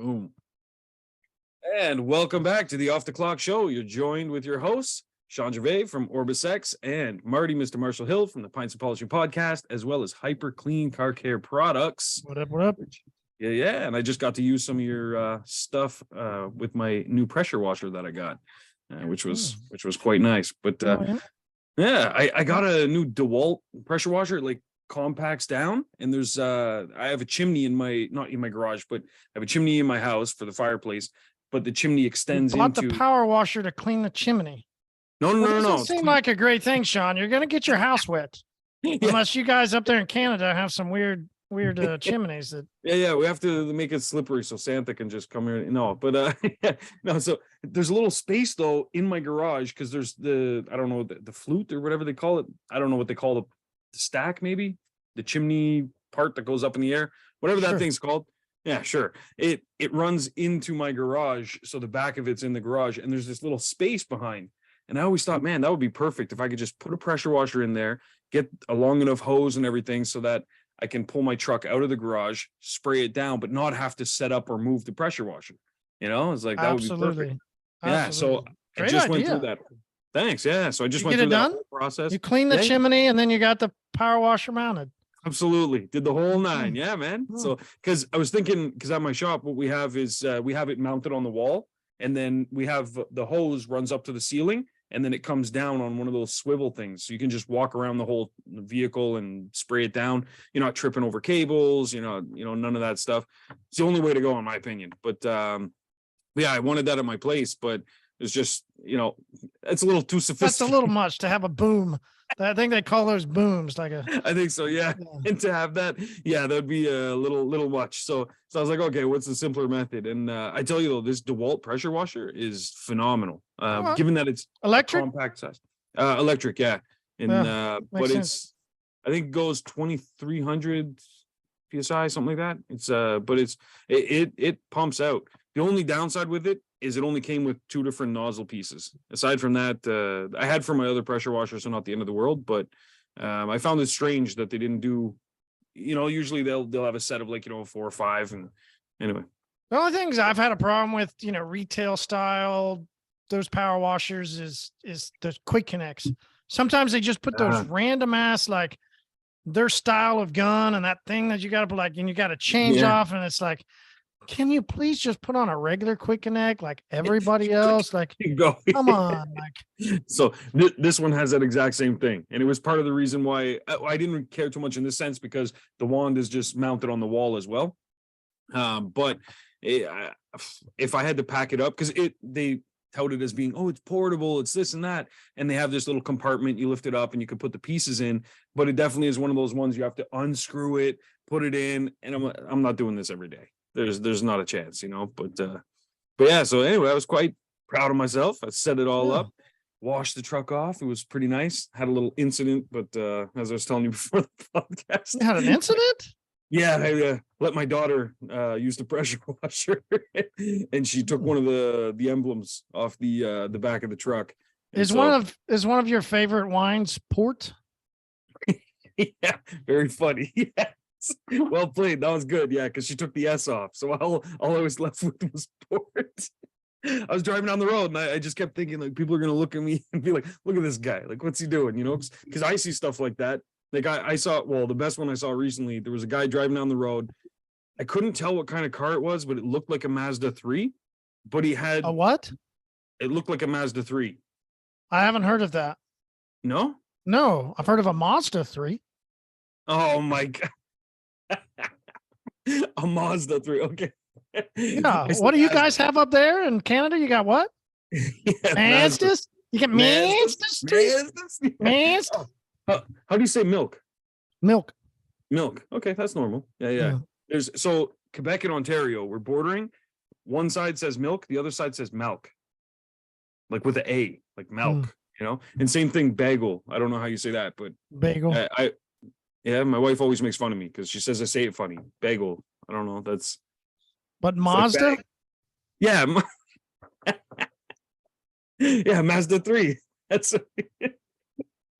Boom. And welcome back to the Off the Clock Show. You're joined with your hosts, Shawn Gervais from OrbisX and Marty, Mr. Marshall Hill from the Pints and Polishing Podcast, as well as hyperClean Car Care Products. What up, what up? Yeah. And I just got to use some of your stuff with my new pressure washer that I got, which was quite nice. But I got a new DeWalt pressure washer. It like compacts down, and there's I have a chimney not in my garage, but I have a chimney in my house for the fireplace. But the chimney extends into the power washer to clean the chimney. No. Doesn't seem like a great thing, Shawn. You're gonna get your house wet, unless you guys up there in Canada have some weird chimneys that. Yeah. We have to make it slippery so Santa can just come here. No, but no. So there's a little space though in my garage because there's the flute or whatever they call it. I don't know what they call the stack, maybe the chimney part that goes up in the air, whatever that thing's called. Yeah, sure. It runs into my garage, so the back of it's in the garage, and there's this little space behind. And I always thought, man, that would be perfect if I could just put a pressure washer in there, get a long enough hose and everything so that I can pull my truck out of the garage, spray it down, but not have to set up or move the pressure washer. It's like that would be perfect. Yeah, so I just went through that. Thanks. Yeah, so I just went through that whole process. You clean the chimney, and then you got the power washer mounted. Absolutely. Did the whole nine. Yeah, man. So, because I was thinking, because at my shop, what we have is we have it mounted on the wall, and then we have the hose runs up to the ceiling, and then it comes down on one of those swivel things. So you can just walk around the whole vehicle and spray it down. You're not tripping over cables, none of that stuff. It's the only way to go, in my opinion. But I wanted that at my place, but it's just, it's a little too sophisticated. That's a little much to have a boom. I think they call those booms I think so, yeah. And to have that, that would be a little much. So I was like, okay, what's the simpler method? And I tell you though, this DeWalt pressure washer is phenomenal. Given that it's electric, compact size, electric, yeah. And but it's, I think it goes 2,300 psi, something like that. It's but it pumps out. The only downside with it is it only came with 2 different nozzle pieces. Aside from that, I had for my other pressure washer, so not the end of the world, but I found it strange that they didn't do, usually they'll have a set of 4 or 5. And anyway. The only things I've had a problem with, retail style, those power washers is the quick connects. Sometimes they just put those random ass, their style of gun and that thing that you got to put and you got to change off. And it's like, can you please just put on a regular quick connect like everybody else? Come on. So this one has that exact same thing. And it was part of the reason why I didn't care too much in this sense, because the wand is just mounted on the wall as well. But if I had to pack it up, because they touted as being, it's portable, it's this and that. And they have this little compartment, you lift it up and you can put the pieces in, but it definitely is one of those ones you have to unscrew it, put it in. And I'm not doing this every day. There's not a chance, but yeah. So anyway, I was quite proud of myself. I set it all up, washed the truck off. It was pretty nice. Had a little incident, but as I was telling you before the podcast, you had an incident? Yeah, I let my daughter use the pressure washer, and she took one of the emblems off the back of the truck. Is one of your favorite wines port? Yeah, very funny. Yeah. Well played. That was good. Yeah, because she took the S off. So all I was left with was port. I was driving down the road and I just kept thinking people are gonna look at me and be like, "Look at this guy! What's he doing?" Because I see stuff like that. I saw. Well, the best one I saw recently, there was a guy driving down the road. I couldn't tell what kind of car it was, but it looked like a Mazda 3. But he had a what? It looked like a Mazda 3. I haven't heard of that. No, I've heard of a Mazda 3. Oh my god. A Mazda 3. Okay. Yeah. What do you guys have up there in Canada? You got what? Mazdas? You got Mazdas? Mazda? How do you say milk? Milk. Okay, that's normal. Yeah. So Quebec and Ontario, we're bordering. One side says milk, the other side says milk. With an A, like milk, And same thing, bagel. I don't know how you say that, but bagel. Yeah, my wife always makes fun of me because she says I say it funny. Bagel. I don't know. But Mazda? Yeah. Yeah, Mazda 3. That's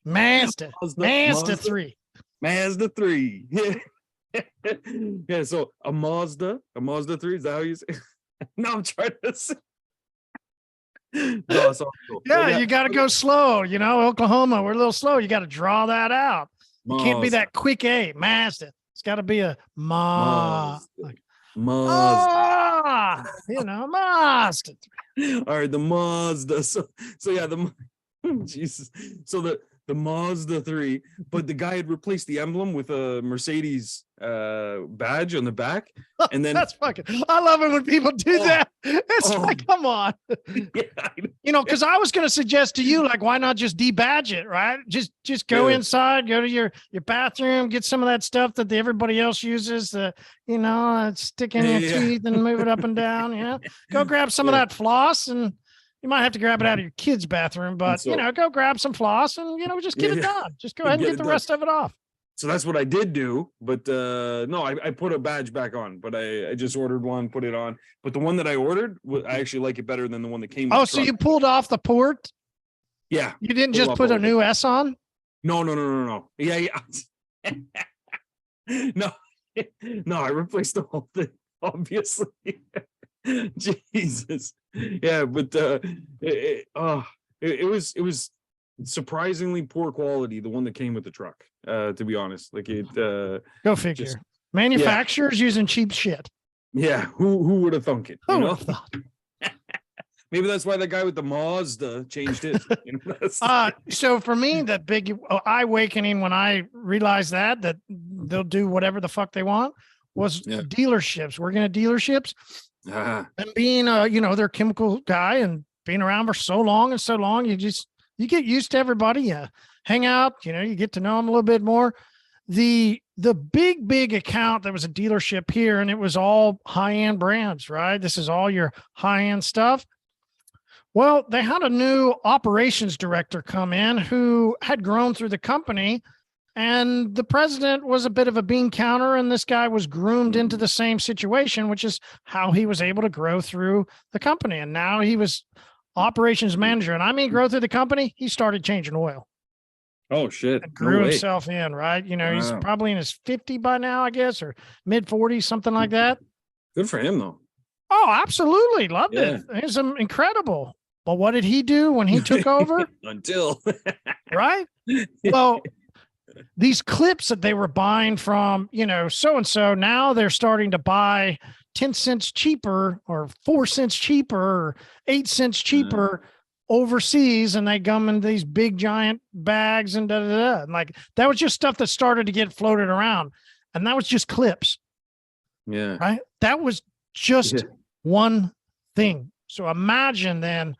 Mazda 3. Mazda 3. Yeah. Yeah, so a Mazda 3, is that how you say? No, I'm trying to say. No, it's all cool. Yeah, Yeah, you got to go slow. You know, Oklahoma, we're a little slow. You got to draw that out. It can't be Mazda, that quick A. Mazda. It's got to be a ma. Mazda, Like, Mazda. you know, Mazda. All right, the Mazda. So yeah, Jesus. So the Mazda 3, but the guy had replaced the emblem with a Mercedes badge on the back, and then That's fucking. I love it when people do Oh, that. It's oh. like, come on. yeah, I know. You know, because I was going to suggest to you, like, why not just debadge it, right? Just go Yeah. inside, go to your bathroom, get some of that stuff that everybody else uses, stick in your Yeah. teeth and move it up and down. You know, go grab some of Yeah. that floss, and you might have to grab it out of your kid's bathroom, but so- you know, go grab some floss and just get Yeah, it yeah. done. Just go ahead and Get get it the done. rest of it off. So that's what I did do, but no, I put a badge back on, but I just ordered one, put it on. But the one that I ordered, I actually like it better than the one that came with Oh, the so truck. you pulled off the port? Yeah. You didn't Pulled just off put the a whole new S on? No. Yeah. No, no, I replaced the whole thing, obviously. Jesus. Yeah, but it was surprisingly poor quality, the one that came with the truck, to be honest. Like it Go figure. Manufacturers using cheap shit. yeah, who would have thunk it? Who You would know? have thought? Maybe that's why the guy with the Mazda changed his. You know, that's- So for me, the big eye awakening when I realized that they'll do whatever the fuck they want was Yeah. dealerships. Working at dealerships Ah, and being their chemical guy and being around for so long, you get used to everybody. You hang out, you get to know them a little bit more. The big account that was a dealership here, and it was all high-end brands, right? This is all your high-end stuff. Well, they had a new operations director come in who had grown through the company, and the president was a bit of a bean counter, and this guy was groomed into the same situation, which is how he was able to grow through the company. And now he was operations manager. And I mean, grow through the company, he started changing oil oh shit. and No grew way. himself in, right? He's Wow. probably in his 50 by now, I guess, or mid 40s, something like that. Good for him though. Oh, absolutely. Loved Yeah. it. It was incredible. But what did he do when he took over? Until Right? Well, these clips that they were buying from, so-and-so, now they're starting to buy 10 cents cheaper or 4 cents cheaper or 8 cents cheaper overseas. And they come in these big giant bags and And like, that was just stuff that started to get floated around. And that was just clips, yeah. right? That was just Yeah. one thing. So imagine then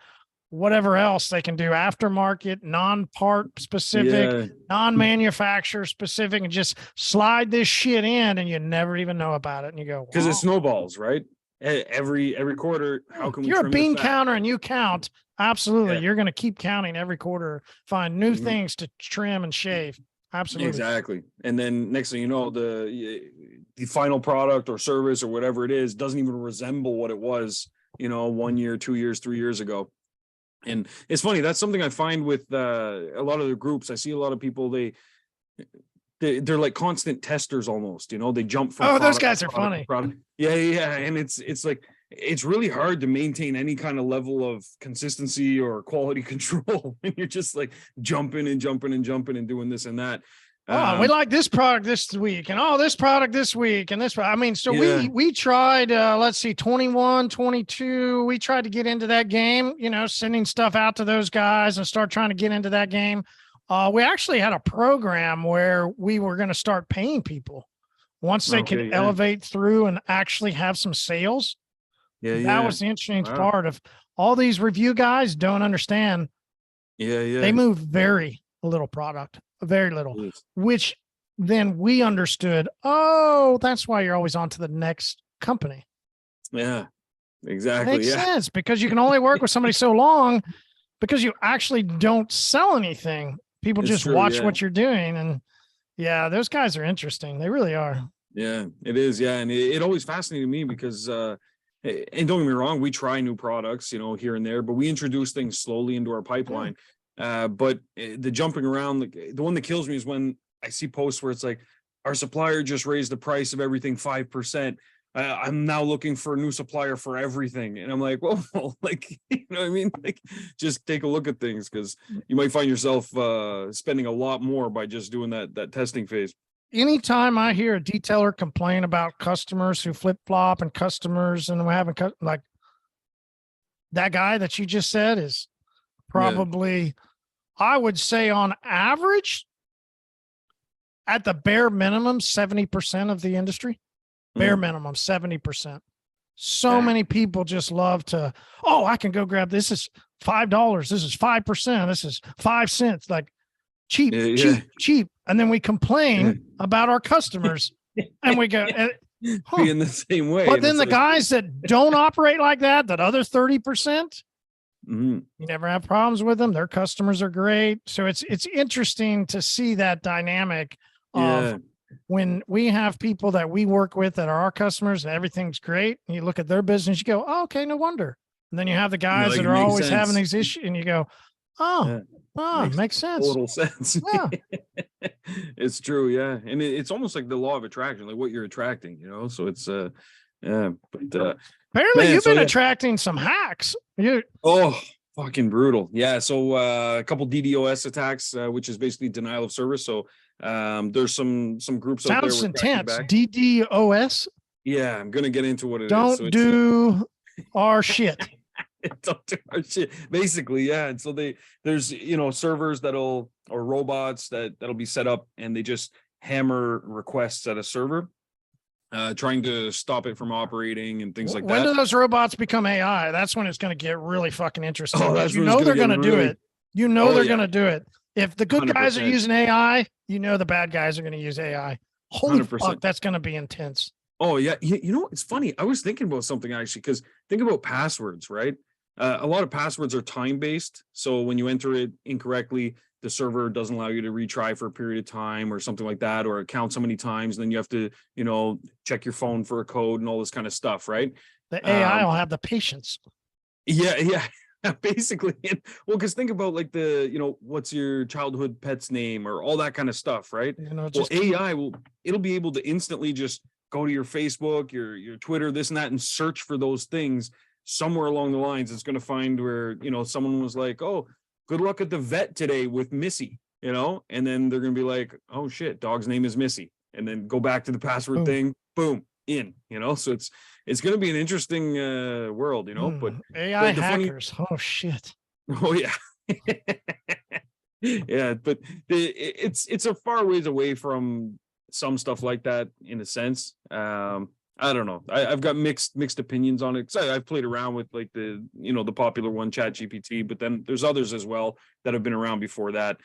whatever else they can do, aftermarket, non-part specific, Yeah. non-manufacturer specific, and just slide this shit in and you never even know about it. And you go, Because wow. it snowballs, right? Every quarter, how can we You're a trim the bean fat? counter and you count. Absolutely. Yeah. You're going to keep counting every quarter, find new Mhm. things to trim and shave. Absolutely. Exactly. And then next thing you know, the final product or service or whatever it is doesn't even resemble what it was, 1 year, 2 years, 3 years ago. And it's funny, that's something I find with a lot of the groups. I see a lot of people, they're like constant testers almost, they jump from Oh, those product guys to are product funny. to product. Yeah. And it's like, it's really hard to maintain any kind of level of consistency or quality control when you're just like jumping and doing this and that. Oh, we like this product this week and this product this week and this. I mean, so Yeah. we tried, let's see, 21, 22. We tried to get into that game, sending stuff out to those guys and start trying to get into that game. We actually had a program where we were going to start paying people once they Okay, could yeah. elevate through and actually have some sales. Yeah, That was the interesting Wow. part of all these review guys don't understand. Yeah. They move very little product, very little, Yes. which then we understood. Oh, that's why you're always on to the next company. Yeah, exactly. Makes Yeah. sense because you can only work with somebody so long because you actually don't sell anything. People It's just true, watch yeah. what you're doing. And yeah, those guys are interesting. They really are. Yeah, it is. Yeah. And it always fascinated me because, and don't get me wrong, we try new products, here and there, but we introduce things slowly into our pipeline. But the jumping around, the one that kills me is when I see posts where it's like, our supplier just raised the price of everything 5%. I'm now looking for a new supplier for everything. And I'm like, well, like, you know what I mean? Like, just take a look at things, because you might find yourself spending a lot more by just doing that testing phase. Anytime I hear a detailer complain about customers who flip flop and customers and we're having like that guy that you just said is probably, I would say on average, at the bare minimum, 70% of the industry. Bare minimum, 70%. So many people just love to, oh, I can go grab this is $5. This is 5%. This is 5 cents. Like cheap. And then we complain about our customers and we go, be in the same way. But then the guys that don't operate like that other 30%, you never have problems with them. Their customers are great. So it's interesting to see that dynamic of when we have people that we work with that are our customers and everything's great, and you look at their business, you go, oh, okay, no wonder. And then you have the guys that are always having these issues, and you go, makes sense. Total sense. Yeah. It's true. Yeah. And it's almost like the law of attraction, like what you're attracting, you know? So it's, apparently you've been attracting some hacks. Fucking brutal. Yeah. So a couple DDoS attacks, which is basically denial of service. So there's some groups out there. Sounds intense. DDoS. Yeah, I'm gonna get into what it is. Don't do our shit. Don't do our shit. Basically, yeah. And so there's servers or robots that'll be set up, and they just hammer requests at a server, trying to stop it from operating and things like that. When do those robots become AI? That's when it's going to get really fucking interesting. They're going to do it. They're going to do it. If the good 100%. Guys are using AI, the bad guys are going to use AI. Holy 100%. Fuck, that's going to be intense. Oh yeah. It's funny. I was thinking about something actually, because think about passwords, right? A lot of passwords are time-based. So when you enter it incorrectly, the server doesn't allow you to retry for a period of time or something like that, or count so many times. Then you have to, check your phone for a code and all this kind of stuff, right? The AI will have the patience. Yeah. Basically. Well, because think about like what's your childhood pet's name or all that kind of stuff, right? AI it'll be able to instantly just go to your Facebook, your Twitter, this and that, and search for those things. Somewhere along the lines, it's going to find where, someone was like, oh, good luck at the vet today with Missy, and then they're going to be like, oh shit, dog's name is Missy. And then go back to the password thing, boom, in, so it's going to be an interesting world, but AI hackers. Oh shit. Oh yeah. Yeah. But it's a far ways away from some stuff like that in a sense. I don't know. I've got mixed opinions on it. I've played around with like the popular one, ChatGPT, but then there's others as well that have been around before that.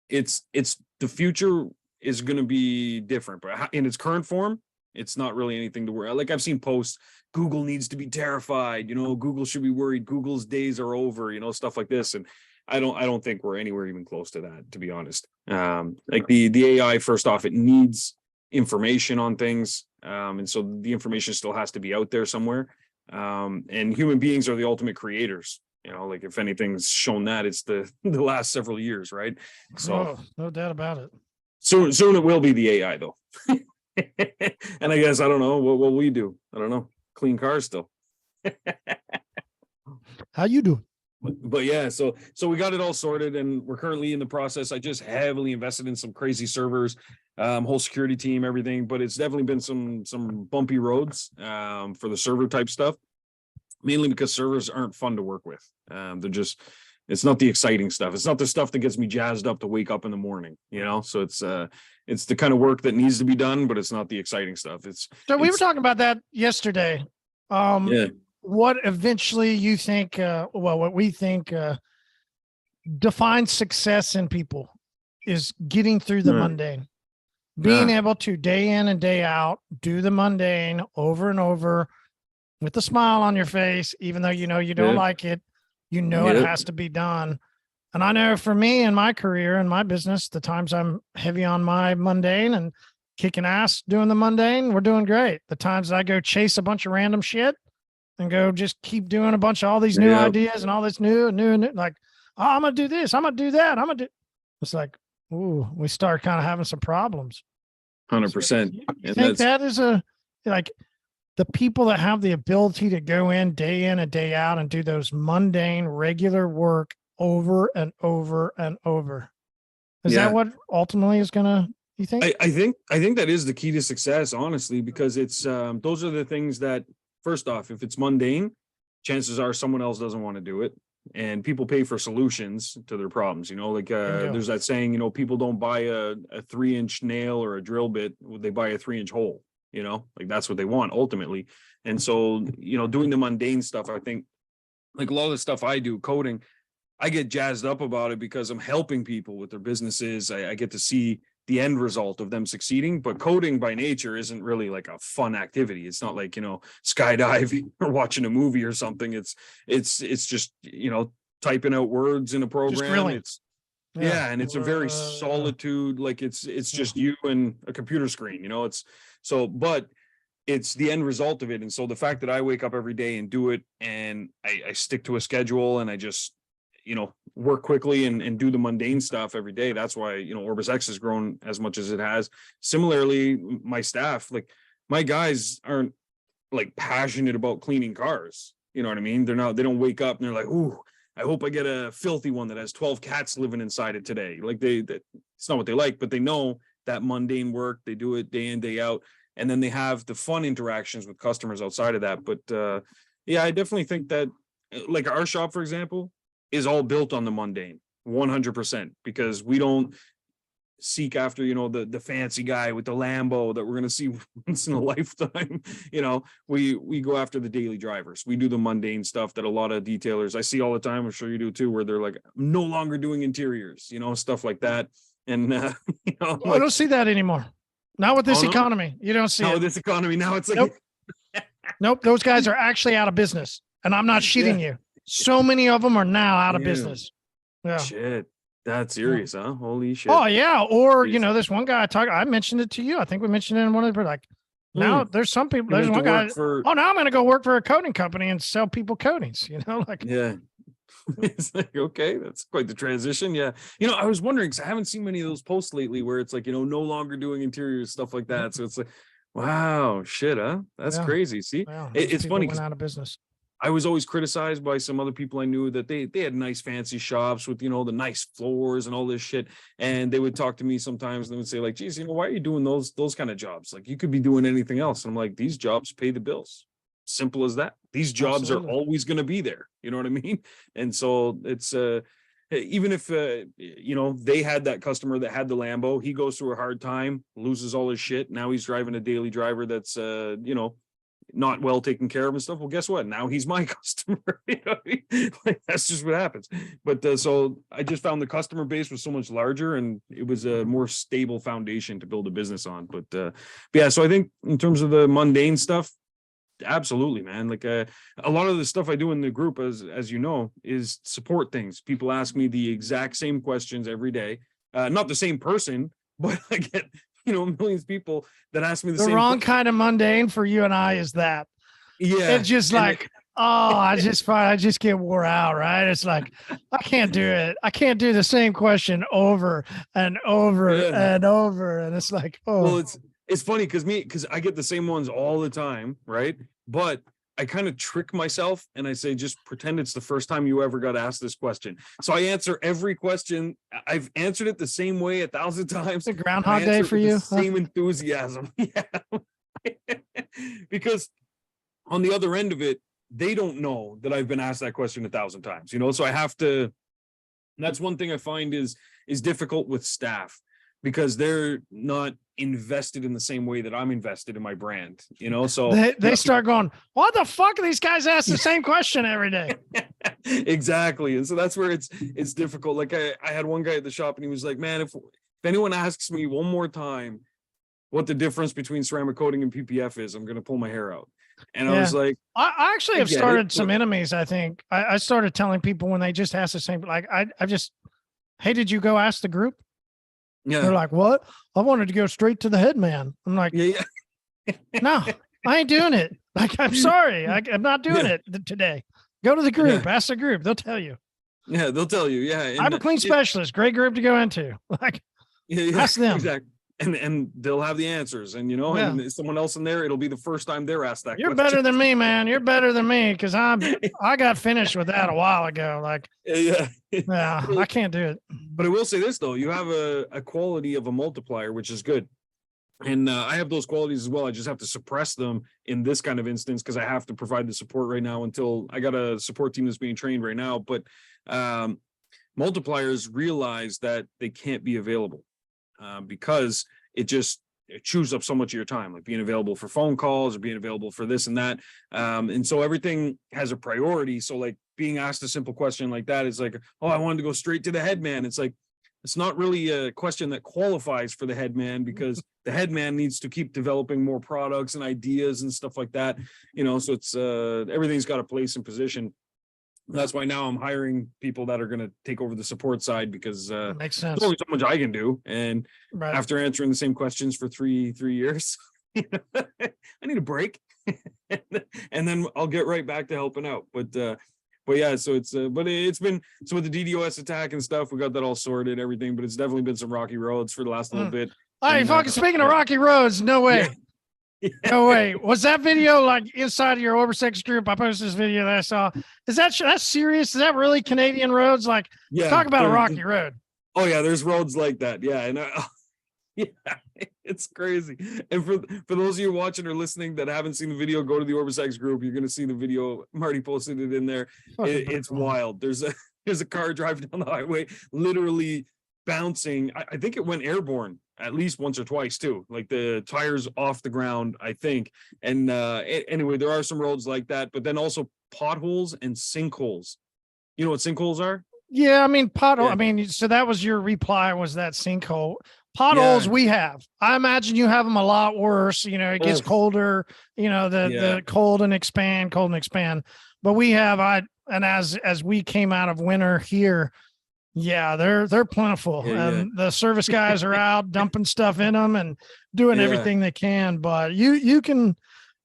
It's the future is going to be different, but in its current form, it's not really anything to worry. Like I've seen posts, Google needs to be terrified. Google should be worried. Google's days are over. Stuff like this, and I don't think we're anywhere even close to that, to be honest. Like the AI, first off, it needs information on things, and so the information still has to be out there somewhere, and human beings are the ultimate creators. Like if anything's shown that, it's the last several years, right? So no doubt about it. Soon it will be the AI though. And I guess I don't know what will we do. I don't know. Clean cars still. How you do? But yeah, so we got it all sorted, and we're currently in the process. I just heavily invested in some crazy servers, whole security team, everything. But it's definitely been some bumpy roads for the server type stuff, mainly because servers aren't fun to work with. It's not the exciting stuff. It's not the stuff that gets me jazzed up to wake up in the morning, So it's the kind of work that needs to be done, but it's not the exciting stuff. We were talking about that yesterday. What eventually you think, what we think defines success in people is getting through the mundane, being able to day in and day out, do the mundane over and over with a smile on your face, even though you don't like it, it has to be done. And I know for me in my career and my business, the times I'm heavy on my mundane and kicking ass doing the mundane, we're doing great. The times that I go chase a bunch of random shit and go just keep doing a bunch of all these new ideas and all this new, like, oh, I'm going to do this. I'm going to do that. It's like, ooh, we start kind of having some problems. 100%. You And think that's that is like the people that have the ability to go in and day out and do those mundane, regular work over and over and over. Is that yeah. what ultimately is gonna, you think? I think that is the key to success, honestly, because it's those are the things that, first off, if it's mundane, chances are someone else doesn't want to do it. And people pay for solutions to their problems. Like Bingo. there's that saying, people don't buy a 3-inch nail or a drill bit, they buy a 3-inch hole, like that's what they want ultimately. And so, doing the mundane stuff, I think, like a lot of the stuff I do, coding, I get jazzed up about it because I'm helping people with their businesses. I get to see the end result of them succeeding, but coding by nature isn't really like a fun activity. It's not like, skydiving or watching a movie or something. It's just, typing out words in a program. It's and it's a very solitude, like it's just you and a computer screen, it's so, but it's the end result of it. And so the fact that I wake up every day and do it, and I stick to a schedule, and I just, work quickly and do the mundane stuff every day. That's why, OrbisX has grown as much as it has. Similarly, my staff, like my guys aren't like passionate about cleaning cars. You know what I mean? They don't wake up and they're like, ooh, I hope I get a filthy one that has 12 cats living inside it today. Like it's not what they like, but they know that mundane work, they do it day in, day out. And then they have the fun interactions with customers outside of that. But I definitely think that, like our shop, for example, is all built on the mundane 100%, because we don't seek after, the fancy guy with the Lambo that we're going to see once in a lifetime. We go after the daily drivers. We do the mundane stuff that a lot of detailers I see all the time. I'm sure you do too, where they're like, I'm no longer doing interiors, stuff like that. And I don't see that anymore. Not with this economy. You don't see it. With this economy now, it's like nope. Those guys are actually out of business, and I'm not shitting you. So many of them are now out of business. Yeah. Shit. That's serious, huh? Holy shit. Oh yeah. Or, this one guy I mentioned it to you. I think we mentioned it in one of the, like, now there's some people, there's one guy. Now I'm going to go work for a coating company and sell people coatings, like. Yeah. It's like, okay, that's quite the transition. Yeah. I was wondering, because I haven't seen many of those posts lately where it's like, no longer doing interiors, stuff like that. So it's like, wow, shit, huh? That's crazy. See, it's funny. Went out of business. I was always criticized by some other people I knew that they had nice fancy shops with, the nice floors and all this shit. And they would talk to me sometimes and they would say like, geez, why are you doing those kind of jobs? Like you could be doing anything else. And I'm like, these jobs pay the bills. Simple as that. These jobs are always going to be there. You know what I mean? And so it's, even if, they had that customer that had the Lambo, he goes through a hard time, loses all his shit. Now he's driving a daily driver that's, not well taken care of and stuff. Well, guess what? Now he's my customer. Like, that's just what happens. But so I just found the customer base was so much larger, and it was a more stable foundation to build a business on. But yeah, so I think in terms of the mundane stuff, absolutely, man. Like a lot of the stuff I do in the group, as you know, is support things. People ask me the exact same questions every day. Not the same person, but I get millions of people that ask me the same. Wrong kind of mundane for you and I is that. Yeah, it's just like, I just get wore out, right? It's like I can't do it. I can't do the same question over and over and over, and it's like, well, it's funny because I get the same ones all the time, right? But I kind of trick myself and I say, just pretend it's the first time you ever got asked this question. So I answer every question. I've answered it the same way 1,000 times. It's a Groundhog Day for you. Same enthusiasm. Yeah. Because on the other end of it, they don't know that I've been asked that question 1,000 times, so I have to, that's one thing I find is difficult with staff, because they're not invested in the same way that I'm invested in my brand, so they start going, what the fuck are these guys ask the same question every day? Exactly. And so that's where it's difficult. Like I had one guy at the shop and he was like, man, if anyone asks me one more time what the difference between ceramic coating and PPF is, I'm going to pull my hair out. And I was like, I actually have started some enemies. I think I started telling people when they just ask the same, like I just, hey, did you go ask the group? Yeah. They're like, what? I wanted to go straight to the head man. I'm like, no, I ain't doing it. Like, I'm sorry. I'm not doing it today. Go to the group, ask the group. They'll tell you. Yeah, they'll tell you. Yeah. hyperClean specialist, great group to go into. Like, Yeah, Ask them. exactly. And they'll have the answers, and and someone else in there, it'll be the first time they're asked that You're question. better than me, man. You're better than me because I got finished with that a while ago. Like, Yeah. yeah, I can't do it. But I will say this though, you have a quality of a multiplier, which is good. And I have those qualities as well. I just have to suppress them in this kind of instance because I have to provide the support right now until I got a support team that's being trained right now. But multipliers realize that they can't be available because it chews up so much of your time, like being available for phone calls or being available for this and that. And so everything has a priority. So like being asked a simple question like that is like, oh, I wanted to go straight to the head man. It's like, it's not really a question that qualifies for the head man because the head man needs to keep developing more products and ideas and stuff like that. So it's everything's got a place and position. That's why now I'm hiring people that are going to take over the support side because makes sense. There's only so much I can do. And after answering the same questions for three years, I need a break and then I'll get right back to helping out. But yeah, so it's been, so with the DDoS attack and stuff, we got that all sorted, everything, but it's definitely been some rocky roads for the last little bit. Hey, fucking speaking of rocky roads, no way. Yeah. No way. Was that video like inside of your OrbisX group? I posted this video that I saw. Is that's serious? Is that really Canadian roads? Like, talk about a rocky road. Oh yeah, there's roads like that. Yeah, and yeah, it's crazy. And for those of you watching or listening that haven't seen the video, go to the OrbisX group. You're gonna see the video. Marty posted it in there. It's wild. There's a car driving down the highway, literally bouncing. I think it went airborne at least once or twice too, like the tires off the ground, I think. And anyway, there are some roads like that, but then also potholes and sinkholes. You know what sinkholes are? Yeah, I mean pothole. Yeah. I mean, so that was your reply, was that sinkhole. Potholes we have. I imagine you have them a lot worse. It gets colder, the cold and expand. But we have, as we came out of winter here, yeah, they're plentiful. The service guys are out dumping stuff in them and doing everything they can. But you can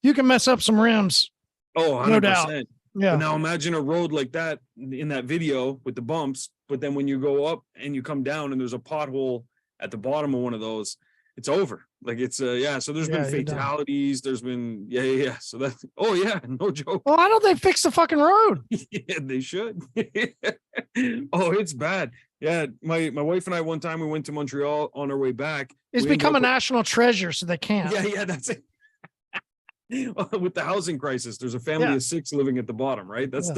mess up some rims. Oh, 100%. No doubt. Yeah. But now imagine a road like that in that video with the bumps, but then when you go up and you come down and there's a pothole at the bottom of one of those, it's over. Like it's so there's been fatalities. There's been so that's no joke. Well, why don't they fix the fucking road? Yeah, they should. Oh, it's bad. Yeah, my wife and I, one time we went to Montreal on our way back. It's become a national treasure, so they can't. Yeah, that's it. With the housing crisis, there's a family of 6 living at the bottom, right? That's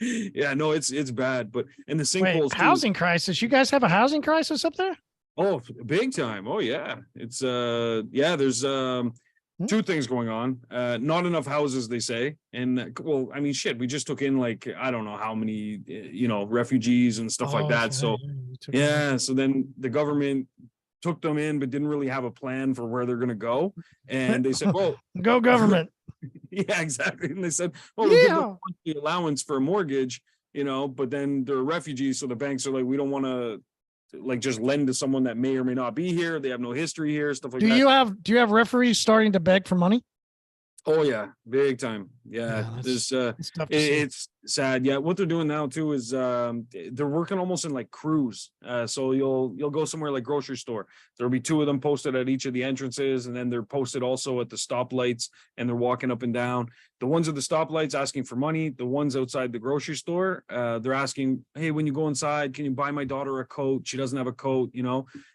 no, it's bad. But in the sinkholes, housing crisis. You guys have a housing crisis up there? Oh, big time. Oh yeah. It's there's 2 things going on. Not enough houses, they say. And well, I mean, shit, we just took in like, I don't know how many, refugees and stuff like that. So so then the government took them in, but didn't really have a plan for where they're going to go. And they said, well, go government. Yeah, exactly. And they said, well, we give them the allowance for a mortgage, but then they're refugees. So the banks are like, we don't want to like just lend to someone that may or may not be here. They have no history here, stuff like that. Do you have referees starting to beg for money? Oh yeah, big time. Yeah, it's sad. Yeah, what they're doing now too is they're working almost in like crews. So you'll go somewhere like grocery store. There'll be 2 of them posted at each of the entrances, and then they're posted also at the stoplights, and they're walking up and down. The ones at the stoplights asking for money. The ones outside the grocery store, they're asking, hey, when you go inside, can you buy my daughter a coat? She doesn't have a coat,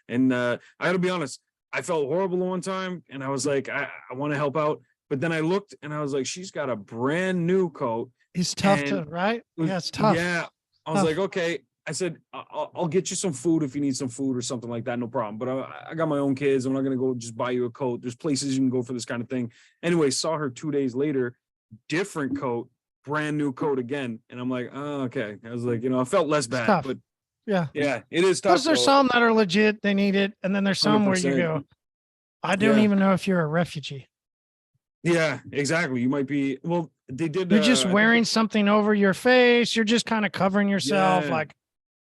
And I gotta be honest, I felt horrible one time, and I was like, I want to help out. But then I looked and I was like, she's got a brand new coat. It's tough right? Yeah, it's tough. Yeah. I was like, okay. I said, I'll get you some food if you need some food or something like that. No problem. But I got my own kids. I'm not going to go just buy you a coat. There's places you can go for this kind of thing. Anyway, saw her 2 days later, different coat, brand new coat again. And I'm like, oh, okay. I was like, I felt less bad. But yeah, it is tough. Because there's some that are legit, they need it. And then there's some 100%. Where you go, I don't even know if you're a refugee. Yeah, exactly. You might be. Well, they did. You're just wearing something over your face. You're just kind of covering yourself. Like,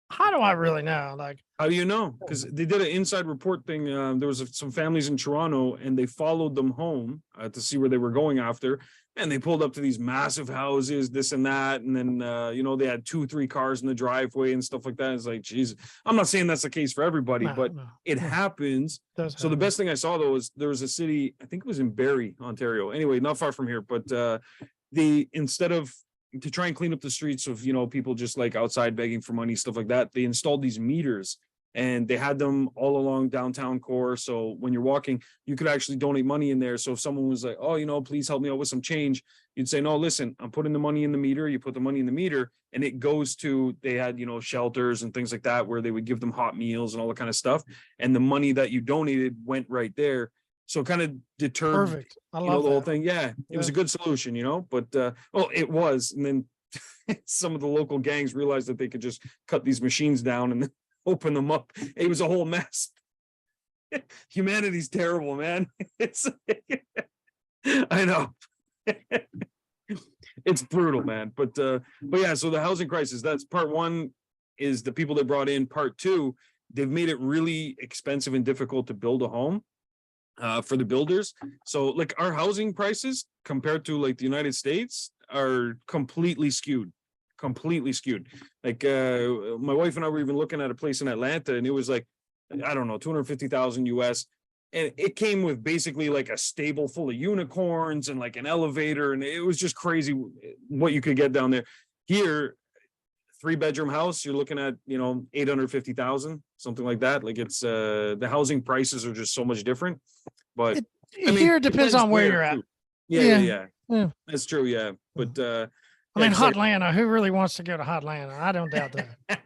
How do I really know? Like, How do you know? Because they did an inside report thing. There was some families in Toronto, and they followed them home to see where they were going after. And they pulled up to these massive houses, this and that. And then, they had 2-3 cars in the driveway and stuff like that. It's like, geez, I'm not saying that's the case for everybody, but it happens. So the best thing I saw, though, is there was a city, I think it was in Barrie, Ontario. Anyway, not far from here, but instead of to try and clean up the streets of, people just like outside begging for money, stuff like that, they installed these meters. And they had them all along downtown core. So when you're walking, you could actually donate money in there. So if someone was like, oh, please help me out with some change, you'd say, no, listen, I'm putting the money in the meter. You put the money in the meter and it goes to, they had, shelters and things like that, where they would give them hot meals and all that kind of stuff. And the money that you donated went right there. So it kind of deterred, perfect. I love the whole thing. Yeah, it was a good solution, but, it was. And then some of the local gangs realized that they could just cut these machines down and then open them up. It was a whole mess. Humanity's terrible, man. I know. It's brutal, man. But yeah, so the housing crisis, that's part one, is the people they brought in. Part two, they've made it really expensive and difficult to build a home for the builders. So like our housing prices compared to like the United States are completely skewed. Like my wife and I were even looking at a place in Atlanta, and it was like, I don't know, 250,000 US, and it came with basically like a stable full of unicorns and like an elevator, and it was just crazy what you could get down there. Here, 3-bedroom house, you're looking at 850,000, something like that. Like it's the housing prices are just so much different. But here it depends on where you're at. Yeah, that's true. Yeah, but Hotlanta, who really wants to go to Hotlanta? I don't doubt that.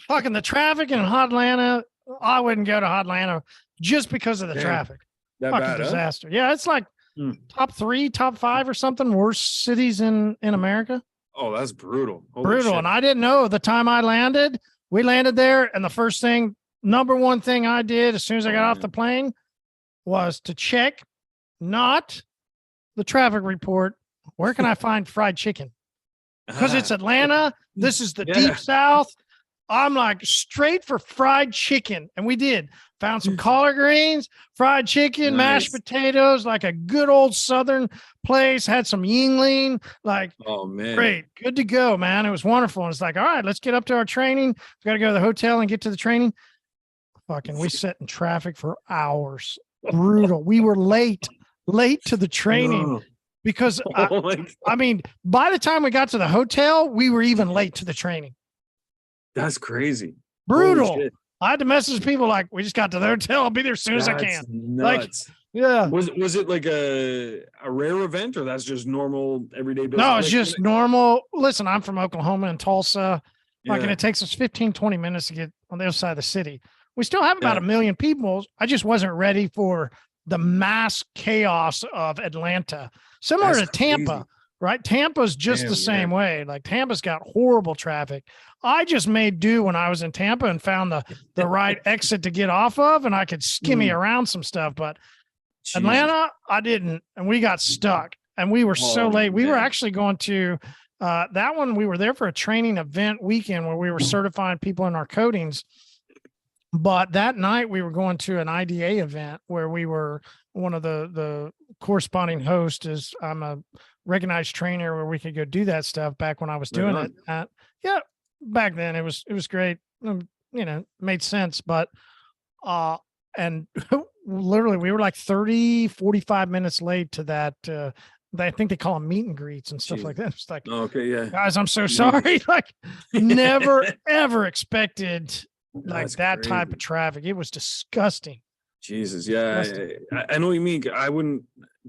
Fucking the traffic in Hotlanta, I wouldn't go to Hotlanta just because of the traffic. That fucking bad, disaster. Huh? Yeah, it's like top 3, top 5 or something worst cities in America. Oh, that's brutal. Holy brutal. Shit. And I didn't know the time I landed. We landed there, and the number one thing I did as soon as I got off the plane was to check not the traffic report. Where can I find fried chicken? Because it's Atlanta. This is the deep South. I'm like straight for fried chicken. And we did. Found some collard greens, fried chicken, mashed potatoes, like a good old Southern place. Had some Yingling. Like, oh, man. Great. Good to go, man. It was wonderful. And it's like, all right, let's get up to our training. We got to go to the hotel and get to the training. We sat in traffic for hours. Brutal. We were late to the training. Because, by the time we got to the hotel, we were even late to the training. That's crazy. Brutal. I had to message people like, we just got to the hotel. I'll be there as soon as I can. Nuts. Like, Was it like a rare event, or that's just normal everyday business? No, it's just normal. Listen, I'm from Oklahoma and Tulsa. And it takes us 15-20 minutes to get on the other side of the city. We still have about 1 million people. I just wasn't ready for the mass chaos of Atlanta. Similar to Tampa, crazy. Right? Tampa's just the same way. Like Tampa's got horrible traffic. I just made do when I was in Tampa and found the right exit to get off of, and I could skimmy around some stuff. But Atlanta, I didn't, and we got stuck, and we were so late. We were actually going to that one. We were there for a training event weekend where we were certifying people in our coatings. But that night we were going to an IDA event where we were one of the corresponding hosts. Is I'm a recognized trainer where we could go do that stuff back when I was doing it. Back then it was great. Made sense. But and literally we were like 30-45 minutes late to that. I think they call them meet and greets and stuff like that. It's like, guys, I'm so sorry. Like never ever expected that type of traffic. It was disgusting. Jesus. Yeah. I know what you mean. I wouldn't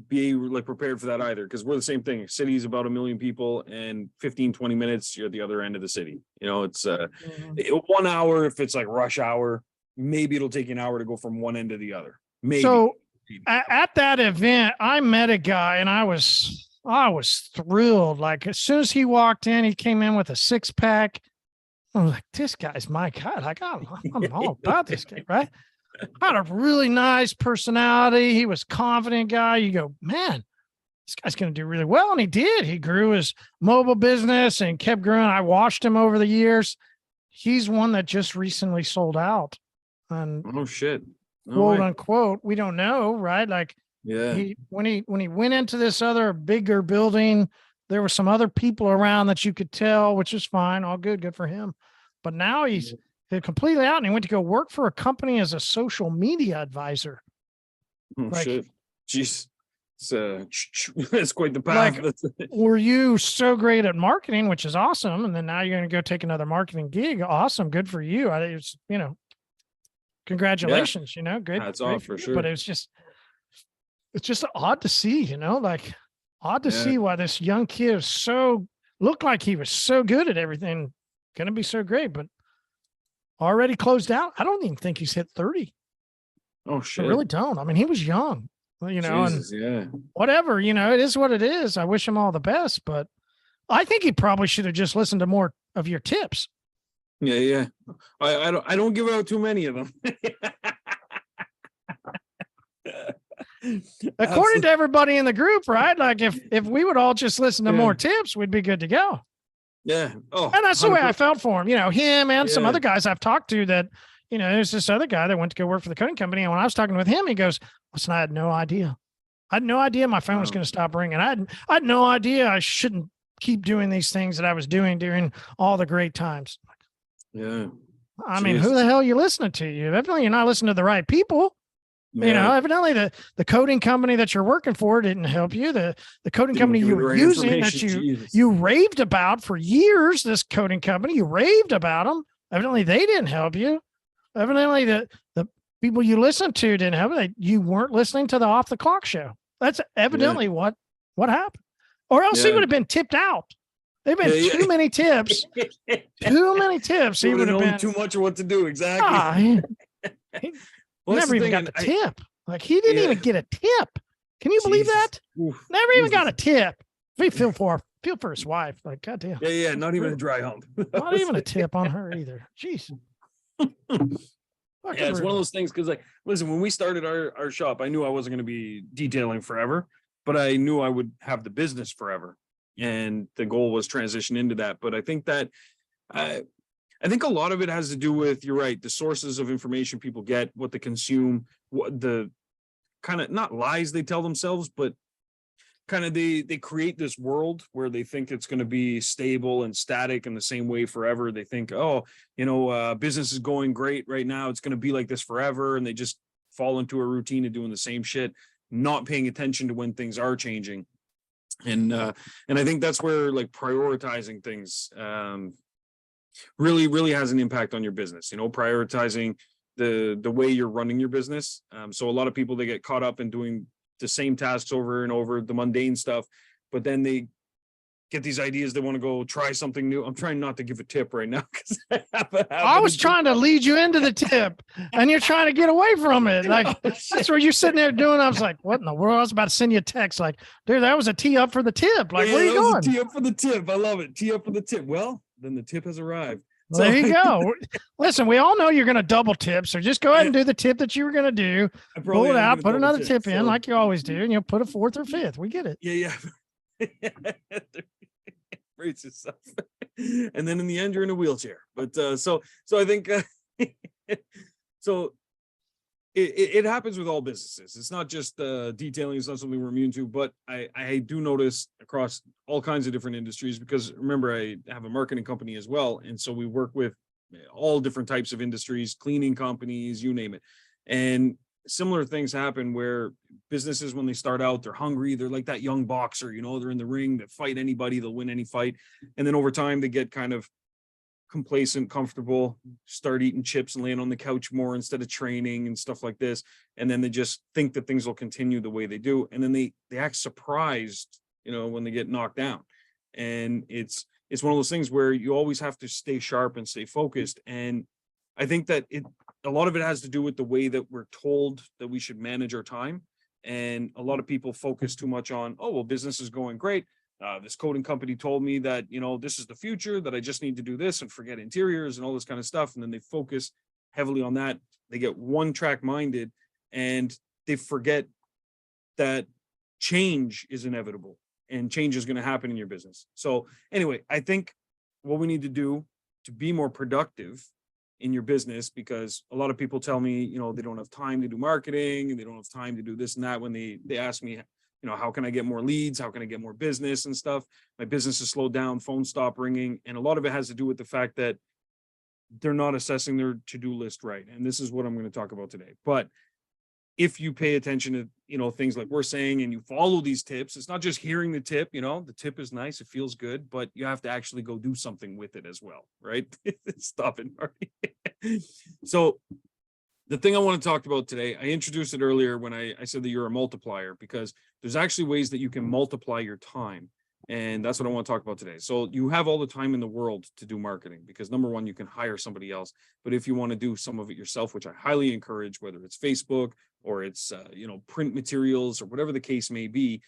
be like prepared for that either, because we're the same thing. City's about 1 million people, and 15-20 minutes you're at the other end of the city. It's 1 hour if it's like rush hour. Maybe it'll take an hour to go from one end to the other. Maybe. So at that event, I met a guy, and I was thrilled. Like as soon as he walked in, he came in with a 6-pack. I was like, this guy's my guy. Like, I'm all about this guy, right? Had a really nice personality. He was a confident guy. You go, man, this guy's going to do really well. And he did. He grew his mobile business and kept growing. I watched him over the years. he's one that just recently sold out, and Oh shit. No quote way. unquote, we don't know, right? Like Yeah. when he went into this other bigger building, there were some other people around that you could tell, which is fine, all good for him. But now he's completely out, and he went to go work for a company as a social media advisor. Oh Like, shit. Jeez. It's quite the path. like, That's were you so great at marketing, which is awesome, and then now you're going to go take another marketing gig? Awesome, good for you. It's, congratulations. Good. hats Great off for you. sure. But it's just odd to see. Like odd to see why this young kid is looked like he was so good at everything, going to be so great, but already closed out. I don't even think he's hit 30. Oh shit. I really don't. I mean, he was young, Jesus, and whatever, it is what it is. I wish him all the best, but I think he probably should have just listened to more of your tips. Yeah. I don't give out too many of them. According to everybody in the group, right? Like if we would all just listen to more tips, we'd be good to go. Yeah. Oh, and that's the way I 100%. felt for him. Him and some other guys I've talked to that, there's this other guy that went to go work for the coding company. And when I was talking with him, he goes, listen, I had no idea. My phone was going to stop ringing. I had no idea I shouldn't keep doing these things that I was doing during all the great times. Yeah. I mean, who the hell are you listening to? Evidently you're not listening to the right people. Evidently the coding company that you're working for didn't help you. The coding company you were using that you raved about for years, this coding company, you raved about them. Evidently they didn't help you. Evidently the people you listened to didn't help you. You weren't listening to the Off the Clock show. That's evidently what happened. Or else he would have been tipped out. There've been too many tips. Too many tips. He would have been too much of what to do. Exactly. He never even got the tip. Like he didn't even get a tip. Can you believe that? Never even got a tip. We feel for his wife. Like, goddamn. Yeah. Not even a dry hump. Not even a tip on her either. Jeez. It's one of those things because, like, listen, when we started our shop, I knew I wasn't going to be detailing forever, but I knew I would have the business forever, and the goal was transition into that. But I think that I think a lot of it has to do with, you're right, the sources of information people get, what they consume, what the kind of, not lies they tell themselves, but kind of they create this world where they think it's going to be stable and static in the same way forever. They think, business is going great right now, it's going to be like this forever, and they just fall into a routine of doing the same shit, not paying attention to when things are changing. And I think that's where, like, prioritizing things really has an impact on your business. Prioritizing the way you're running your business. So a lot of people, they get caught up in doing the same tasks over and over, the mundane stuff, but then they get these ideas, they want to go try something new. I'm trying not to give a tip right now because I was trying to lead you into the tip and you're trying to get away from it. Like, that's where you're sitting there doing. I was like, what in the world? I was about to send you a text like, dude, that was a tee up for the tip. Like, where are you going? Tee up for the tip. I love it. Tee up for the tip. Well, then the tip has arrived. So, there you go. Listen, we all know you're going to double tip, so just go ahead and do the tip that you were going to do. Pull it out, put another tip in like you always do, and you'll put a fourth or fifth. We get it. Yeah. Brace yourself. And then in the end, you're in a wheelchair. But so I think so it happens with all businesses. It's not just detailing. It's not something we're immune to, but I do notice across all kinds of different industries, because remember, I have a marketing company as well. And so we work with all different types of industries, cleaning companies, you name it. And similar things happen where businesses, when they start out, they're hungry. They're like that young boxer, they're in the ring, they fight anybody, they'll win any fight. And then over time, they get kind of complacent, comfortable, start eating chips and laying on the couch more instead of training and stuff like this. And then they just think that things will continue the way they do. And then they act surprised, when they get knocked down. And it's one of those things where you always have to stay sharp and stay focused. And I think that a lot of it has to do with the way that we're told that we should manage our time. And a lot of people focus too much on, business is going great. This coding company told me that, this is the future, that I just need to do this and forget interiors and all this kind of stuff. And then they focus heavily on that. They get one track minded and they forget that change is inevitable and change is going to happen in your business. So anyway, I think what we need to do to be more productive in your business, because a lot of people tell me, they don't have time to do marketing and they don't have time to do this and that when they ask me, how can I get more leads? How can I get more business and stuff? My business has slowed down, phones stop ringing. And a lot of it has to do with the fact that they're not assessing their to-do list right. And this is what I'm going to talk about today. But if you pay attention to, things like we're saying, and you follow these tips, it's not just hearing the tip, the tip is nice, it feels good, but you have to actually go do something with it as well, right? Stop it, Marty. So the thing I want to talk about today, I introduced it earlier when I said that you're a multiplier, because there's actually ways that you can multiply your time. And that's what I want to talk about today. So you have all the time in the world to do marketing, because number one, you can hire somebody else. But if you want to do some of it yourself, which I highly encourage, whether it's Facebook or it's, print materials or whatever the case may be,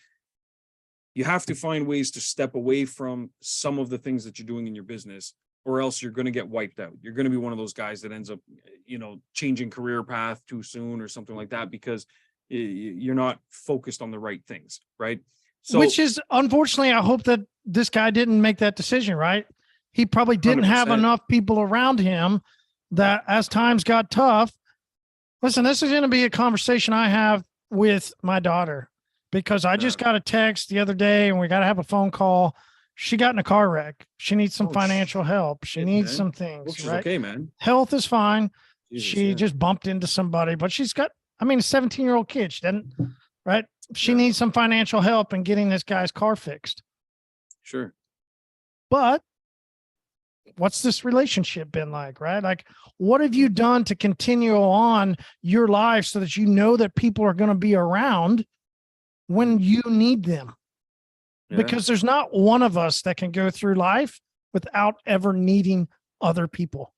you have to find ways to step away from some of the things that you're doing in your business, or else you're going to get wiped out. You're going to be one of those guys that ends up, changing career path too soon or something like that, because you're not focused on the right things, right? So, which is, unfortunately, I hope that this guy didn't make that decision, right? He probably didn't 100%. have enough people around him that as times got tough. Listen, this is going to be a conversation I have with my daughter, because I just got a text the other day and we got to have a phone call. She got in a car wreck. She needs some financial help. She needs some things, which is right? okay, man. Health is fine. Jesus, she just bumped into somebody, but she's got, a 17-year-old kid. She doesn't, right? She needs some financial help in getting this guy's car fixed. Sure. But what's this relationship been like, right? Like, what have you done to continue on your life so that you know that people are going to be around when you need them? Yeah. Because there's not one of us that can go through life without ever needing other people.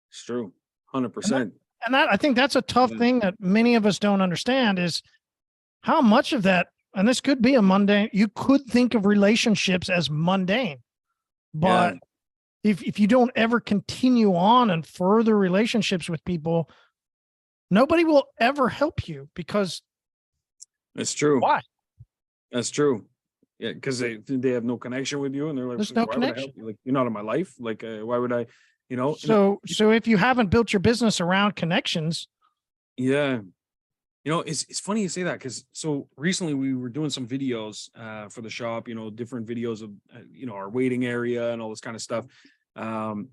It's true. 100%. And that, I think that's a tough thing that many of us don't understand, is how much of that, and this could be a mundane, you could think of relationships as mundane, but if you don't ever continue on and further relationships with people, nobody will ever help you, because that's true. Why? That's true. Yeah, because they have no connection with you, and they're like, there's no why connection. Would I help you? Like, you're not in my life. Like, why would I? So if you haven't built your business around connections, it's funny you say that, because so recently we were doing some videos for the shop, different videos of our waiting area and all this kind of stuff, some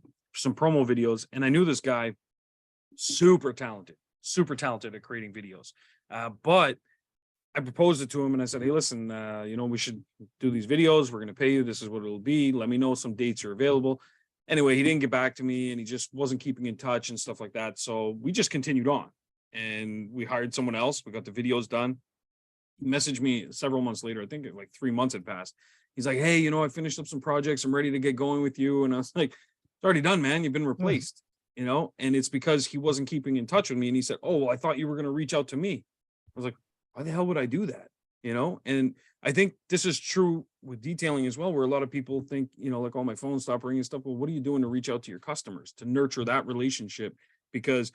promo videos, and I knew this guy, super talented at creating videos, but I proposed it to him and I said, hey, listen, we should do these videos. We're going to pay you. This is what it'll be. Let me know some dates are available. Anyway, he didn't get back to me, and he just wasn't keeping in touch and stuff like that. So we just continued on, and we hired someone else. We got the videos done. He messaged me several months later. I think like 3 months had passed. He's like, hey, I finished up some projects. I'm ready to get going with you. And I was like, it's already done, man. You've been replaced, and it's because he wasn't keeping in touch with me. And he said, oh, well, I thought you were going to reach out to me. I was like, why the hell would I do that? And I think this is true with detailing as well, where a lot of people think, like, all my phones stop ringing and stuff. Well, what are you doing to reach out to your customers, to nurture that relationship? Because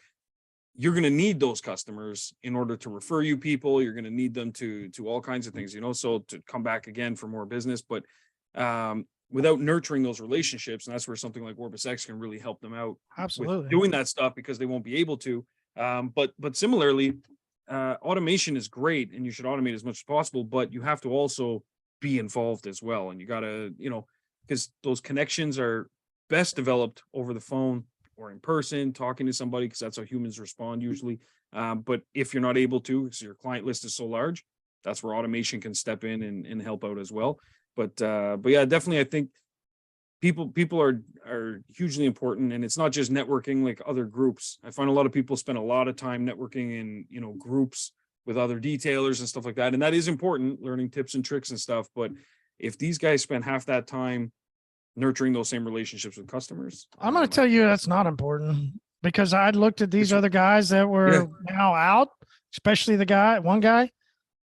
you're going to need those customers in order to refer you people. You're going to need them to all kinds of things, so to come back again for more business. But without nurturing those relationships, and that's where something like OrbisX can really help them out. Absolutely. With doing that stuff, because they won't be able to. But similarly, automation is great, and you should automate as much as possible, but you have to also be involved as well. And you got to, because those connections are best developed over the phone or in person, talking to somebody, because that's how humans respond usually. But if you're not able to, because your client list is so large, that's where automation can step in and help out as well. But yeah, definitely, I think people are hugely important, and it's not just networking like other groups. I find a lot of people spend a lot of time networking in groups with other detailers and stuff like that, and that is important, learning tips and tricks and stuff. But if these guys spend half that time nurturing those same relationships with customers, I'm going to tell you that's not important, because I looked at these other guys that were now out, especially one guy.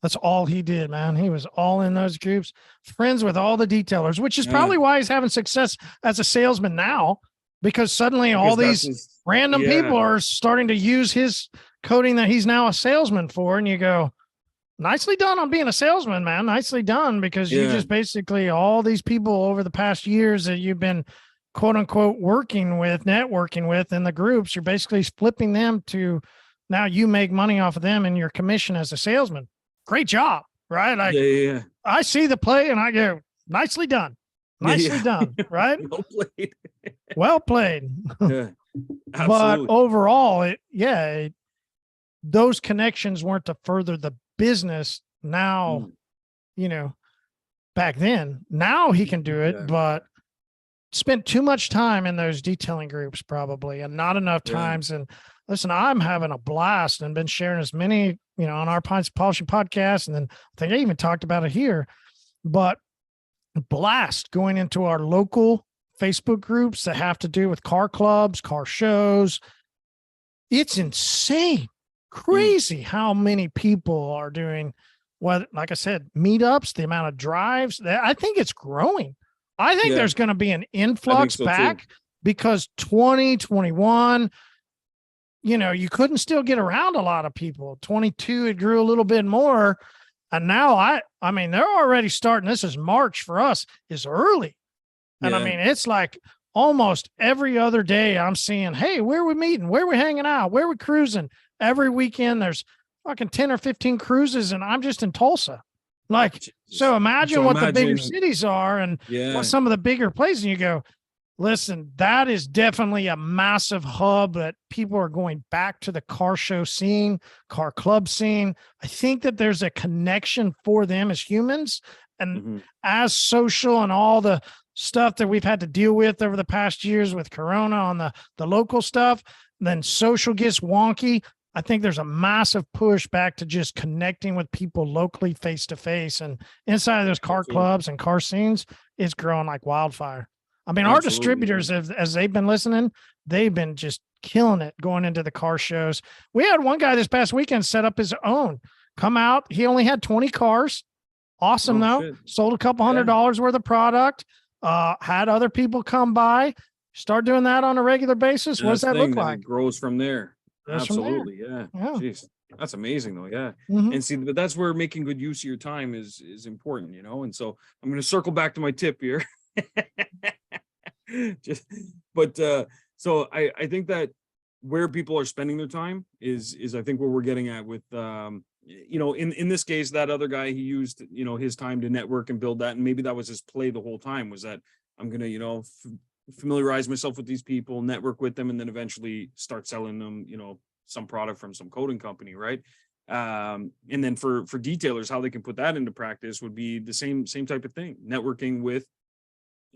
That's all he did, man. He was all in those groups, friends with all the detailers, which is probably why he's having success as a salesman now, because suddenly all these random people are starting to use his coding that he's now a salesman for. And you go, nicely done on being a salesman, man. Nicely done, because you just basically, all these people over the past years that you've been quote unquote networking with in the groups, you're basically flipping them to now you make money off of them and your commission as a salesman. Great job, right? Like Yeah. I see the play and I go, nicely done. Nicely done, right? Well played. Well played. Yeah, But absolutely. overall, those connections weren't to further the business. Now, back then, now he can do it, Yeah. but spent too much time in those detailing groups probably, and not enough times. And listen, I'm having a blast and been sharing as many, on our Polishing podcast. And then I think I even talked about it here, but blast going into our local Facebook groups that have to do with car clubs, car shows. It's insane, crazy how many people are doing like I said, meetups, the amount of drives. I think it's growing. I think there's going to be an influx back because 2021, you couldn't still get around a lot of people. 22, it grew a little bit more. And now I mean, they're already starting. This is March for us, is early. And I mean, it's like almost every other day I'm seeing, hey, where are we meeting? Where are we hanging out? Where are we cruising? Every weekend there's fucking 10 or 15 cruises and I'm just in Tulsa. Like, so imagine what the bigger cities are and what some of the bigger places. And you go, listen, that is definitely a massive hub that people are going back to the car show scene, car club scene. I think that there's a connection for them as humans and as social and all the stuff that we've had to deal with over the past years with Corona on the local stuff, then social gets wonky. I think there's a massive push back to just connecting with people locally face to face, and inside of those car clubs and car scenes, it's growing like wildfire. I mean, our distributors, as they've been listening, they've been just killing it going into the car shows. We had one guy this past weekend set up his own, come out. He only had 20 cars. Awesome, though. Shit. Sold a couple $100 worth of product. Had other people come by. Start doing that on a regular basis. What does that look like? It grows from there. Absolutely. Yeah. Jeez. That's amazing though. Yeah. And see, but that's where making good use of your time is important, And so I'm going to circle back to my tip here. So I think that where people are spending their time is I think what we're getting at with, in this case, that other guy, he used, his time to network and build that. And maybe that was his play the whole time, was that I'm going to, familiarize myself with these people, network with them, and then eventually start selling them, some product from some coding company. Right. And then for detailers, how they can put that into practice would be the same type of thing, networking with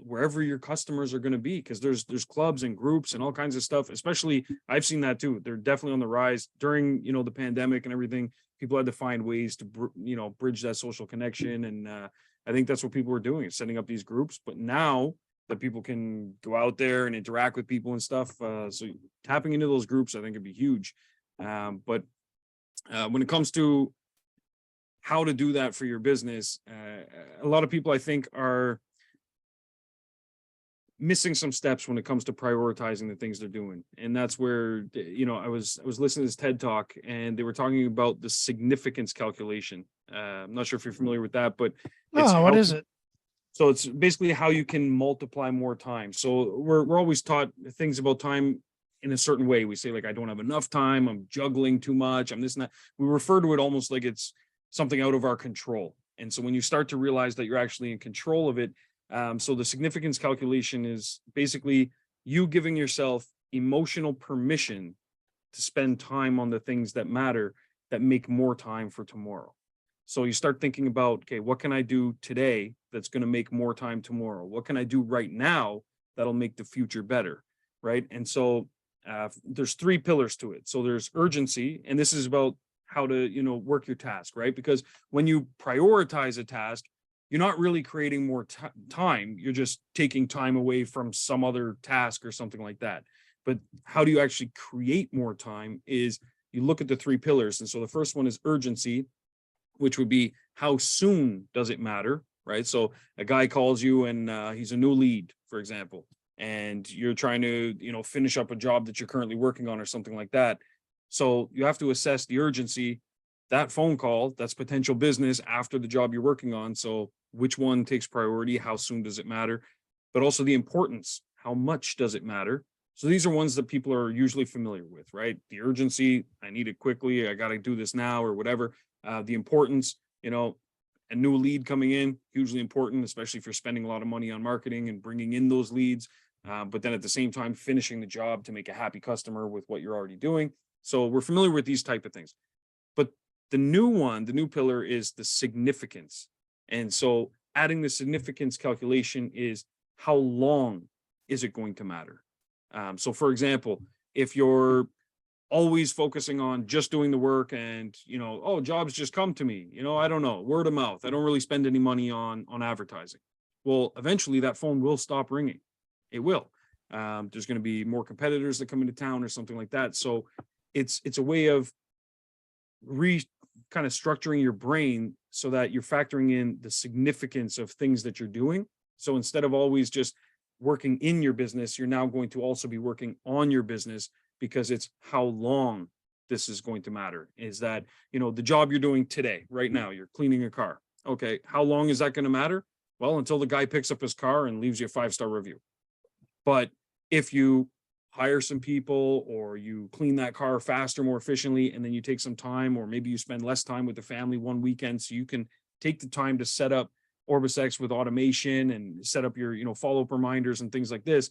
wherever your customers are going to be, because there's clubs and groups and all kinds of stuff. Especially I've seen that too. They're definitely on the rise during, the pandemic and everything. People had to find ways to, bridge that social connection. And I think that's what people were doing, is setting up these groups. But now that people can go out there and interact with people and stuff. So tapping into those groups, I think would be huge. But when it comes to how to do that for your business, a lot of people I think are missing some steps when it comes to prioritizing the things they're doing. And that's where, I was listening to this TED talk and they were talking about the significance calculation. I'm not sure if you're familiar with that, but what is it? So it's basically how you can multiply more time. So we're always taught things about time in a certain way. We say, like, I don't have enough time, I'm juggling too much, I'm this and that. We refer to it almost like it's something out of our control. And so when you start to realize that you're actually in control of it, so the significance calculation is basically you giving yourself emotional permission to spend time on the things that matter, that make more time for tomorrow. So you start thinking about, okay, what can I do today that's going to make more time tomorrow? What can I do right now that'll make the future better, right? And so there's three pillars to it. So there's urgency, and this is about how to, work your task, right? Because when you prioritize a task, you're not really creating more time. You're just taking time away from some other task or something like that. But how do you actually create more time is you look at the three pillars. And so the first one is urgency, which would be how soon does it matter, right? So a guy calls you and he's a new lead, for example, and you're trying to, finish up a job that you're currently working on or something like that. So you have to assess the urgency, that phone call, that's potential business after the job you're working on. So which one takes priority? How soon does it matter? But also the importance. how much does it matter? So these are ones that people are usually familiar with, right? The urgency, I need it quickly, I got to do this now or whatever. The importance, a new lead coming in, hugely important, especially if you're spending a lot of money on marketing and bringing in those leads. But then at the same time, finishing the job to make a happy customer with what you're already doing. So we're familiar with these type of things. But the new pillar is the significance. And so adding the significance calculation is how long is it going to matter? So for example, if you're always focusing on just doing the work and, jobs just come to me, I don't know, word of mouth, I don't really spend any money on advertising. Well, eventually that phone will stop ringing. It will. There's going to be more competitors that come into town or something like that. So it's a way of kind of structuring your brain so that you're factoring in the significance of things that you're doing. So instead of always just working in your business, you're now going to also be working on your business, because it's how long this is going to matter. Is that, the job you're doing today, right now, you're cleaning a car. Okay, how long is that going to matter? Well, until the guy picks up his car and leaves you a 5-star review. But if you hire some people, or you clean that car faster, more efficiently, and then you take some time, or maybe you spend less time with the family one weekend, so you can take the time to set up OrbisX with automation and set up your, follow-up reminders and things like this,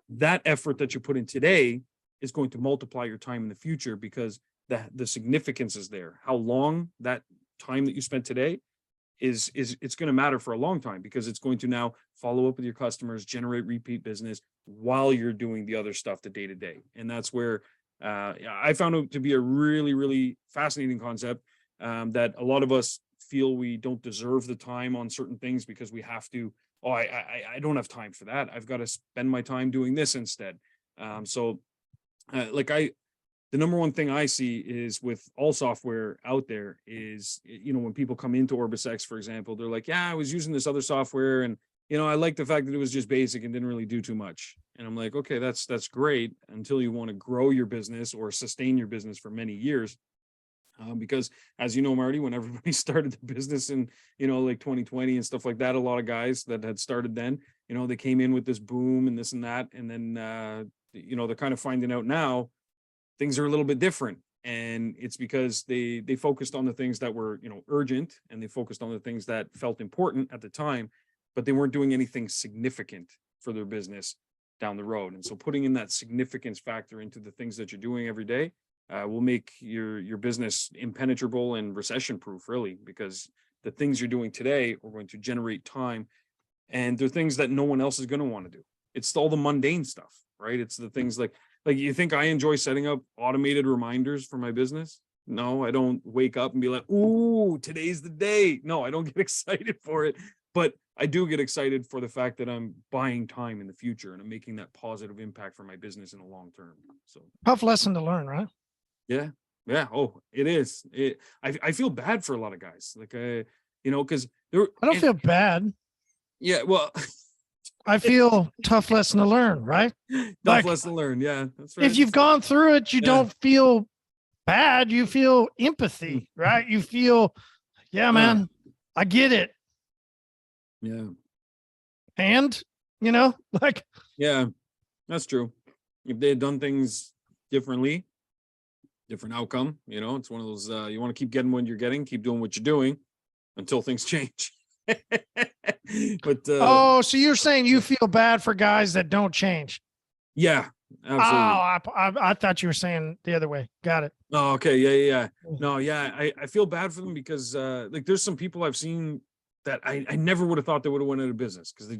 that effort that you put in today is going to multiply your time in the future, because the significance is there. How long that time that you spent today is it's going to matter for a long time, because it's going to now follow up with your customers, generate repeat business while you're doing the other stuff, the day to day. And that's where I found it to be a really, really fascinating concept, that a lot of us feel we don't deserve the time on certain things because we have to, I don't have time for that, I've got to spend my time doing this instead. The number one thing I see is with all software out there is, when people come into OrbisX, for example, they're like, yeah, I was using this other software, and, I like the fact that it was just basic and didn't really do too much. And I'm like, okay, that's great, until you want to grow your business or sustain your business for many years. Because as you know, Marty, when everybody started the business in, like 2020 and stuff like that, a lot of guys that had started then, they came in with this boom and this and that. And then, they're kind of finding out now things are a little bit different. And it's because they focused on the things that were, urgent, and they focused on the things that felt important at the time, but they weren't doing anything significant for their business down the road. And so putting in that significance factor into the things that you're doing every day will make your business impenetrable and recession proof, really, because the things you're doing today are going to generate time, and they're things that no one else is going to want to do. It's all the mundane stuff, right? It's the things like you think I enjoy setting up automated reminders for my business? No, I don't wake up and be like, ooh, today's the day. No, I don't get excited for it, but I do get excited for the fact that I'm buying time in the future and I'm making that positive impact for my business in the long term. So tough lesson to learn, right? Yeah. Oh, it is. I feel bad for a lot of guys, like, because I don't feel bad. Yeah. Well, I feel tough lesson to learn, right? Tough lesson to learn. Yeah. That's right. If you've gone through it, you don't feel bad. You feel empathy, right? You feel, yeah, man, I get it. Yeah. And, yeah, that's true. If they had done things differently, different outcome, it's one of those, you want to keep getting what you're getting, keep doing what you're doing until things change. But so you're saying you feel bad for guys that don't change? Yeah, absolutely. I thought you were saying the other way. Got it. Oh, okay. Yeah. No, yeah, I feel bad for them because there's some people I've seen that I never would have thought they would have went out of business, because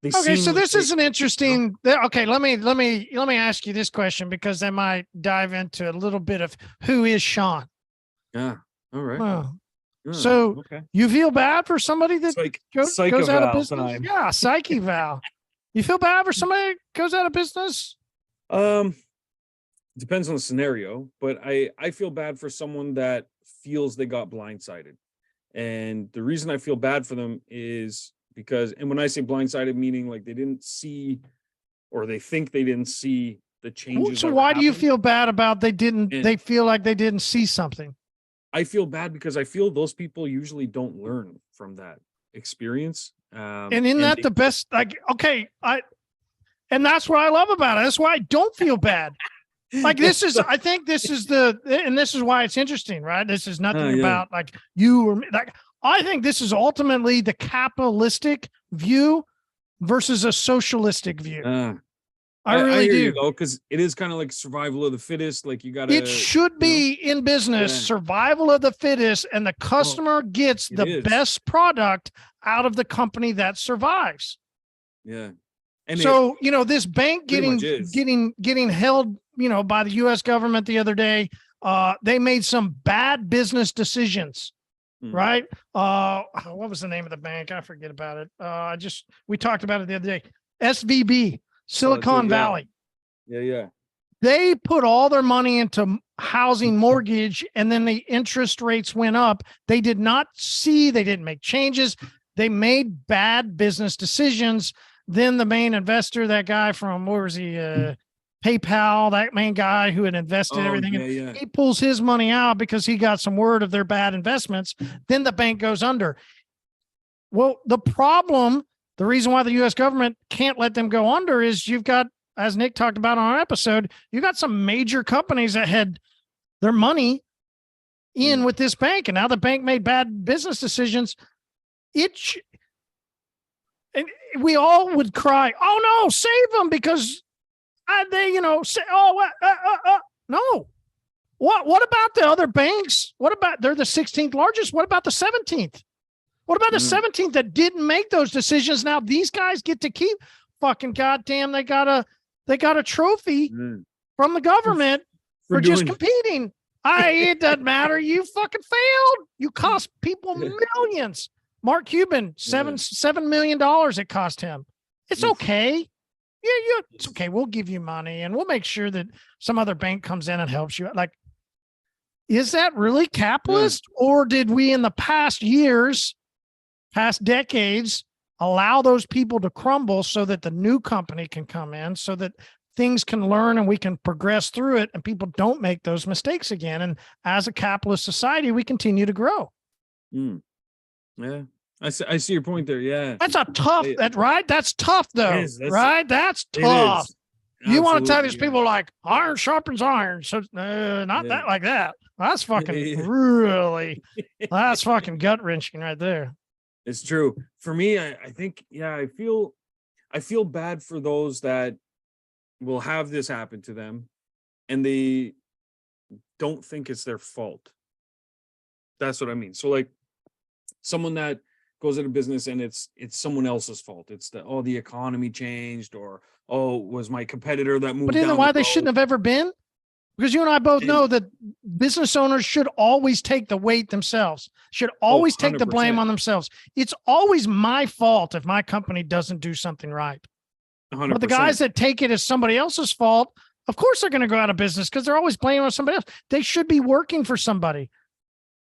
okay, so this is an interesting. Okay, let me ask you this question, because that might dive into a little bit of who is Shawn. Yeah. All right. Well, so you feel bad for somebody that goes out of business? Time. Yeah, psyche Val. You feel bad for somebody that goes out of business? Depends on the scenario, but I feel bad for someone that feels they got blindsided. And the reason I feel bad for them is because, and when I say blindsided, meaning like they didn't see, or they think they didn't see the changes. So why do you feel bad about they feel like they didn't see something? I feel bad because I feel those people usually don't learn from that experience. And isn't that the best? Like, okay, And that's what I love about it. That's why I don't feel bad. Like I think this is and this is why it's interesting, right? This is nothing about like you or me. Like, I think this is ultimately the capitalistic view versus a socialistic view. I really do. Because it is kind of like survival of the fittest. Like you got to. It should be in business, survival of the fittest, and the customer gets the best product out of the company that survives. Yeah. And so, this bank getting held, by the U.S. government the other day, they made some bad business decisions, right? What was the name of the bank? I forget about it. We talked about it the other day. SVB, Silicon Valley. Yeah. They put all their money into housing mortgage, and then the interest rates went up. They didn't make changes. They made bad business decisions. Then the main investor, that guy from, where was he? PayPal, that main guy who had invested everything. He pulls his money out because he got some word of their bad investments. Then the bank goes under. Well, the reason why the U.S. government can't let them go under is you've got, as Nick talked about on our episode, you got some major companies that had their money in with this bank, and now the bank made bad business decisions. And we all would cry, "Oh no, save them!" Because no. What about the other banks? What about, they're the 16th largest? What about the 17th? What about the 17th that didn't make those decisions? Now these guys get to keep fucking goddamn. They got a trophy from the government for just competing. It doesn't matter. You fucking failed. You cost people millions. Mark Cuban, $7 million it cost him. It's okay. Yeah, it's okay. We'll give you money and we'll make sure that some other bank comes in and helps you. Like, is that really capitalist? Or did we in the past decades, allow those people to crumble so that the new company can come in, so that things can learn and we can progress through it and people don't make those mistakes again? And as a capitalist society, we continue to grow. Yeah, I see your point there. Yeah, that's right? That's tough though, right? That's tough. You want to tell these people like iron sharpens iron. So not that like that. That's fucking really, that's fucking gut wrenching right there. It's true. For me, I think, I feel bad for those that will have this happen to them and they don't think it's their fault. That's what I mean. So like, someone that goes into business and it's someone else's fault. It's the economy changed, or was my competitor that moved. But isn't why they shouldn't have ever been? Because you and I both know that business owners should always take the weight themselves, should always take the blame on themselves. It's always my fault if my company doesn't do something right. 100%. But the guys that take it as somebody else's fault, of course they're going to go out of business because they're always blaming on somebody else. They should be working for somebody.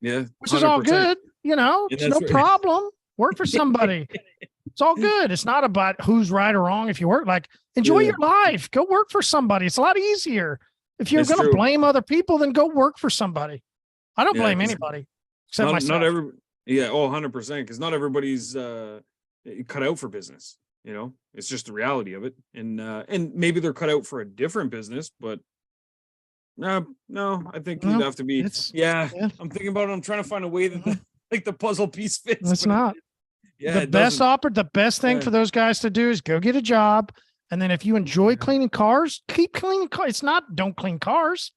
Yeah. 100%. Which is all good. It's no problem. Work for somebody. It's all good. It's not about who's right or wrong. If you work, like, enjoy your life, go work for somebody. It's a lot easier. If you're going to blame other people, then go work for somebody. I don't blame anybody except myself. 100%. Because not everybody's cut out for business. It's just the reality of it. And maybe they're cut out for a different business, but no, I think you'd have to be. I'm thinking about it. I'm trying to find a way that the puzzle piece fits. It's not. The best thing for those guys to do is go get a job. And then if you enjoy cleaning cars, keep cleaning cars. It's not don't clean cars.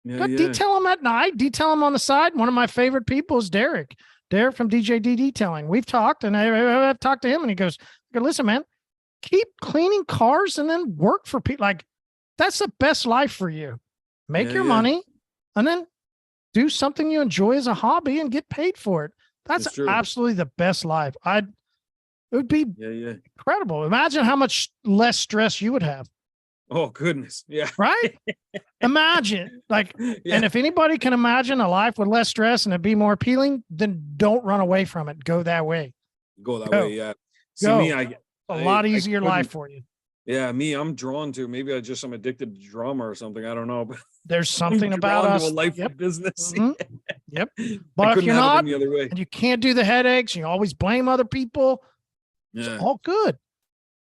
Detail them at night, detail them on the side. One of my favorite people is Derek from DJD Detailing. We've talked and I've talked to him and he goes, listen, man, keep cleaning cars and then work for people. Like, that's the best life for you. Make your money and then do something you enjoy as a hobby and get paid for it. That's absolutely the best life. It would be incredible. Imagine how much less stress you would have. Oh, goodness. Yeah. Right? Imagine. And if anybody can imagine a life with less stress and it'd be more appealing, then don't run away from it. Go that way. Way, yeah. See, a lot easier life for you. Yeah, I'm drawn to, maybe I'm addicted to drama or something. I don't know, but there's something about us. A life of business. Yep. But if you're not, and you can't do the headaches, you always blame other people. It's all good.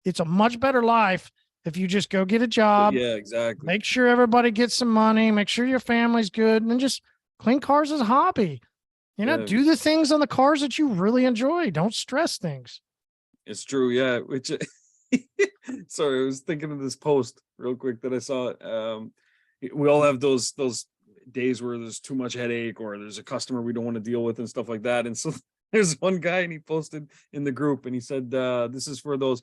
It's a much better life if you just go get a job, Yeah, exactly. make sure everybody gets some money, make sure your family's good, and then just clean cars as a hobby. Yeah, Do the things on the cars that you really enjoy. Don't stress things. it's true. Yeah, which sorry, I was thinking of this post real quick that I saw. We all have those days where there's too much headache or there's a customer we don't want to deal with and stuff like that. And so there's one guy and he posted in the group and he said, this is for those,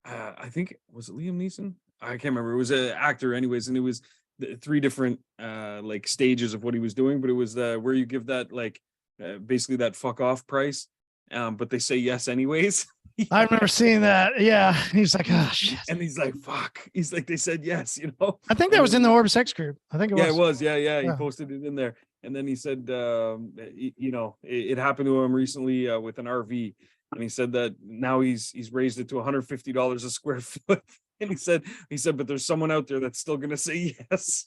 I think, was it Liam Neeson? I can't remember. It was an actor anyways. And it was three different like stages of what he was doing, but it was where you give that like basically that fuck off price. But they say yes anyways. I remember seeing that. Yeah. He's like, oh shit. And he's like, fuck. He's like, they said yes, you know. I think that was in the OrbisX group. I think it was. Yeah, it was. Yeah. He posted it in there. And then he said, you know, it happened to him recently with an RV. And he said that now he's raised it to $150 a square foot. And he said, but there's someone out there that's still gonna say yes.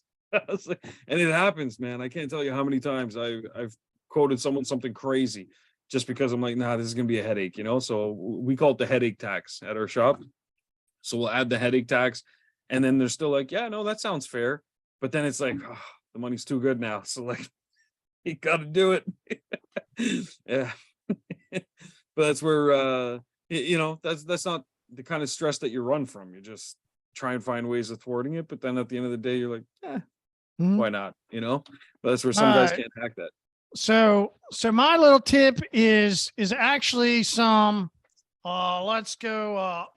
Like, and it happens, man. I can't tell you how many times I've quoted someone something crazy just because I'm like, nah, this is gonna be a headache, you know. So we call it the headache tax at our shop. So we'll add the headache tax, and then they're still like, yeah, no, that sounds fair. But then it's like, oh, the money's too good now. So like, you gotta do it. Yeah. But that's where you know, that's not the kind of stress that you run from. You just try and find ways of thwarting it. But then at the end of the day, you're like, why not? You know, but that's where some guys can't hack that. So my little tip is actually some, let's go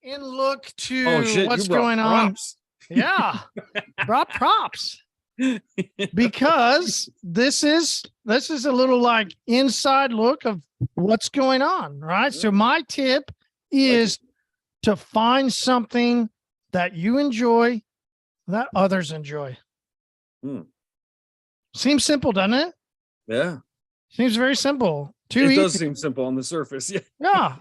and look to what's going props on. Yeah. Brought props. Because this is a little like inside look of what's going on, right? So my tip is to find something that you enjoy that others enjoy. Seems simple, doesn't it? Yeah. Seems very simple. Too easy. It does seem simple on the surface. Yeah. Yeah.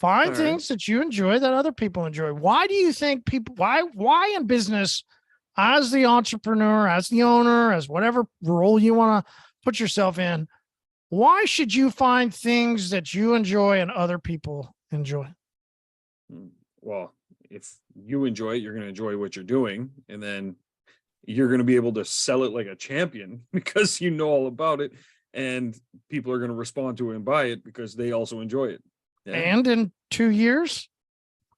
Find things that you enjoy that other people enjoy. Why do you think people, why in business, as the entrepreneur, as the owner, as whatever role you want to put yourself in, why should you find things that you enjoy and other people enjoy? Well, if you enjoy it, you're going to enjoy what you're doing. And then you're going to be able to sell it like a champion because you know all about it. And people are going to respond to it and buy it because they also enjoy it. Yeah. And in 2 years,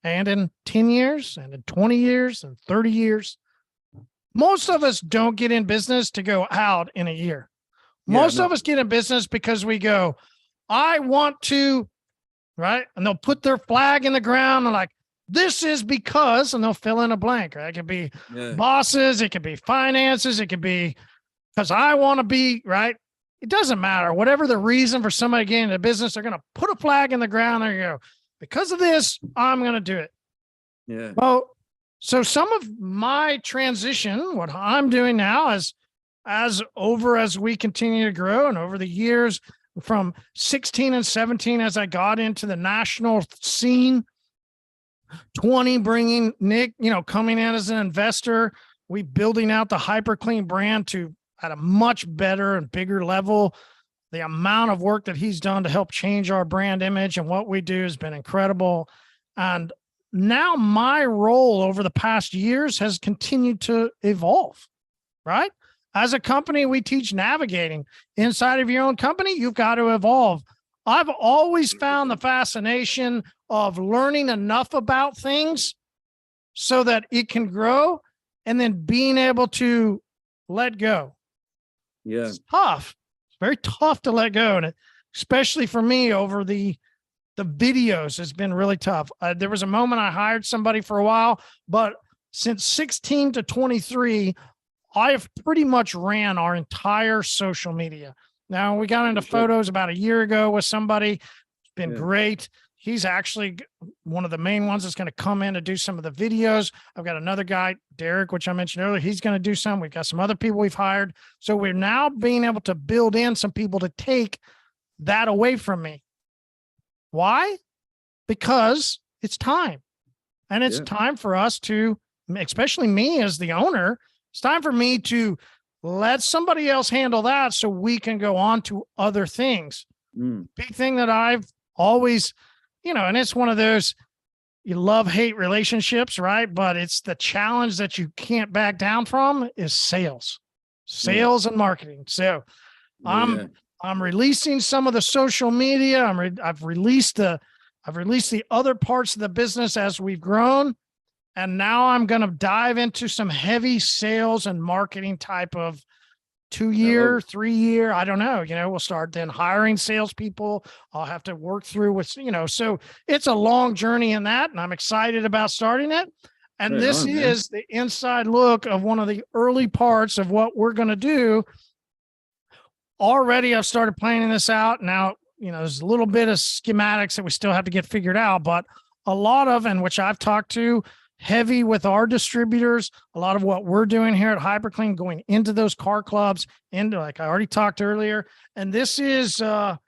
and in 10 years, and in 20 years, and 30 years, most of us don't get in business to go out in a year. Most of us get in business because we go, I want to, right? And they'll put their flag in the ground and like, this is because, and they'll fill in a blank, right? It could be bosses, it could be finances, it could be because I want to be, right? It doesn't matter. Whatever the reason for somebody getting into business, they're going to put a flag in the ground. There you go. Because of this, I'm going to do it. Yeah. Well, so some of my transition, what I'm doing now as we continue to grow and over the years from 16 and 17, as I got into the national scene, 20 bringing Nick, coming in as an investor, we building out the hyperClean brand to at a much better and bigger level. The amount of work that he's done to help change our brand image and what we do has been incredible. And now my role over the past years has continued to evolve, right? As a company, we teach navigating. Inside of your own company, you've got to evolve. I've always found the fascination of learning enough about things so that it can grow and then being able to let go. Yeah. It's tough. It's very tough to let go. And especially for me over the videos has been really tough. There was a moment I hired somebody for a while, but since 16 to 23, I have pretty much ran our entire social media. Now we got into photos about a year ago with somebody. It's been great. He's actually one of the main ones that's going to come in to do some of the videos. I've got another guy, Derek, which I mentioned earlier. He's going to do some. We've got some other people we've hired. So we're now being able to build in some people to take that away from me. Why? Because it's time. And it's time for us to, especially me as the owner, it's time for me to let somebody else handle that so we can go on to other things. Big thing that I've always, and it's one of those, you love-hate relationships, right? But it's the challenge that you can't back down from is sales and marketing. So I'm releasing some of the social media. I've released the other parts of the business as we've grown. And now I'm going to dive into some heavy sales and marketing type of 2-year, 3-year. I don't know. We'll start then hiring salespeople. I'll have to work through with, so it's a long journey in that. And I'm excited about starting it. And this is the inside look of one of the early parts of what we're going to do. Already I've started planning this out. Now, there's a little bit of schematics that we still have to get figured out, but a lot of, and which I've talked to heavy with our distributors, a lot of what we're doing here at hyperClean, going into those car clubs, into, like I already talked earlier. And this is a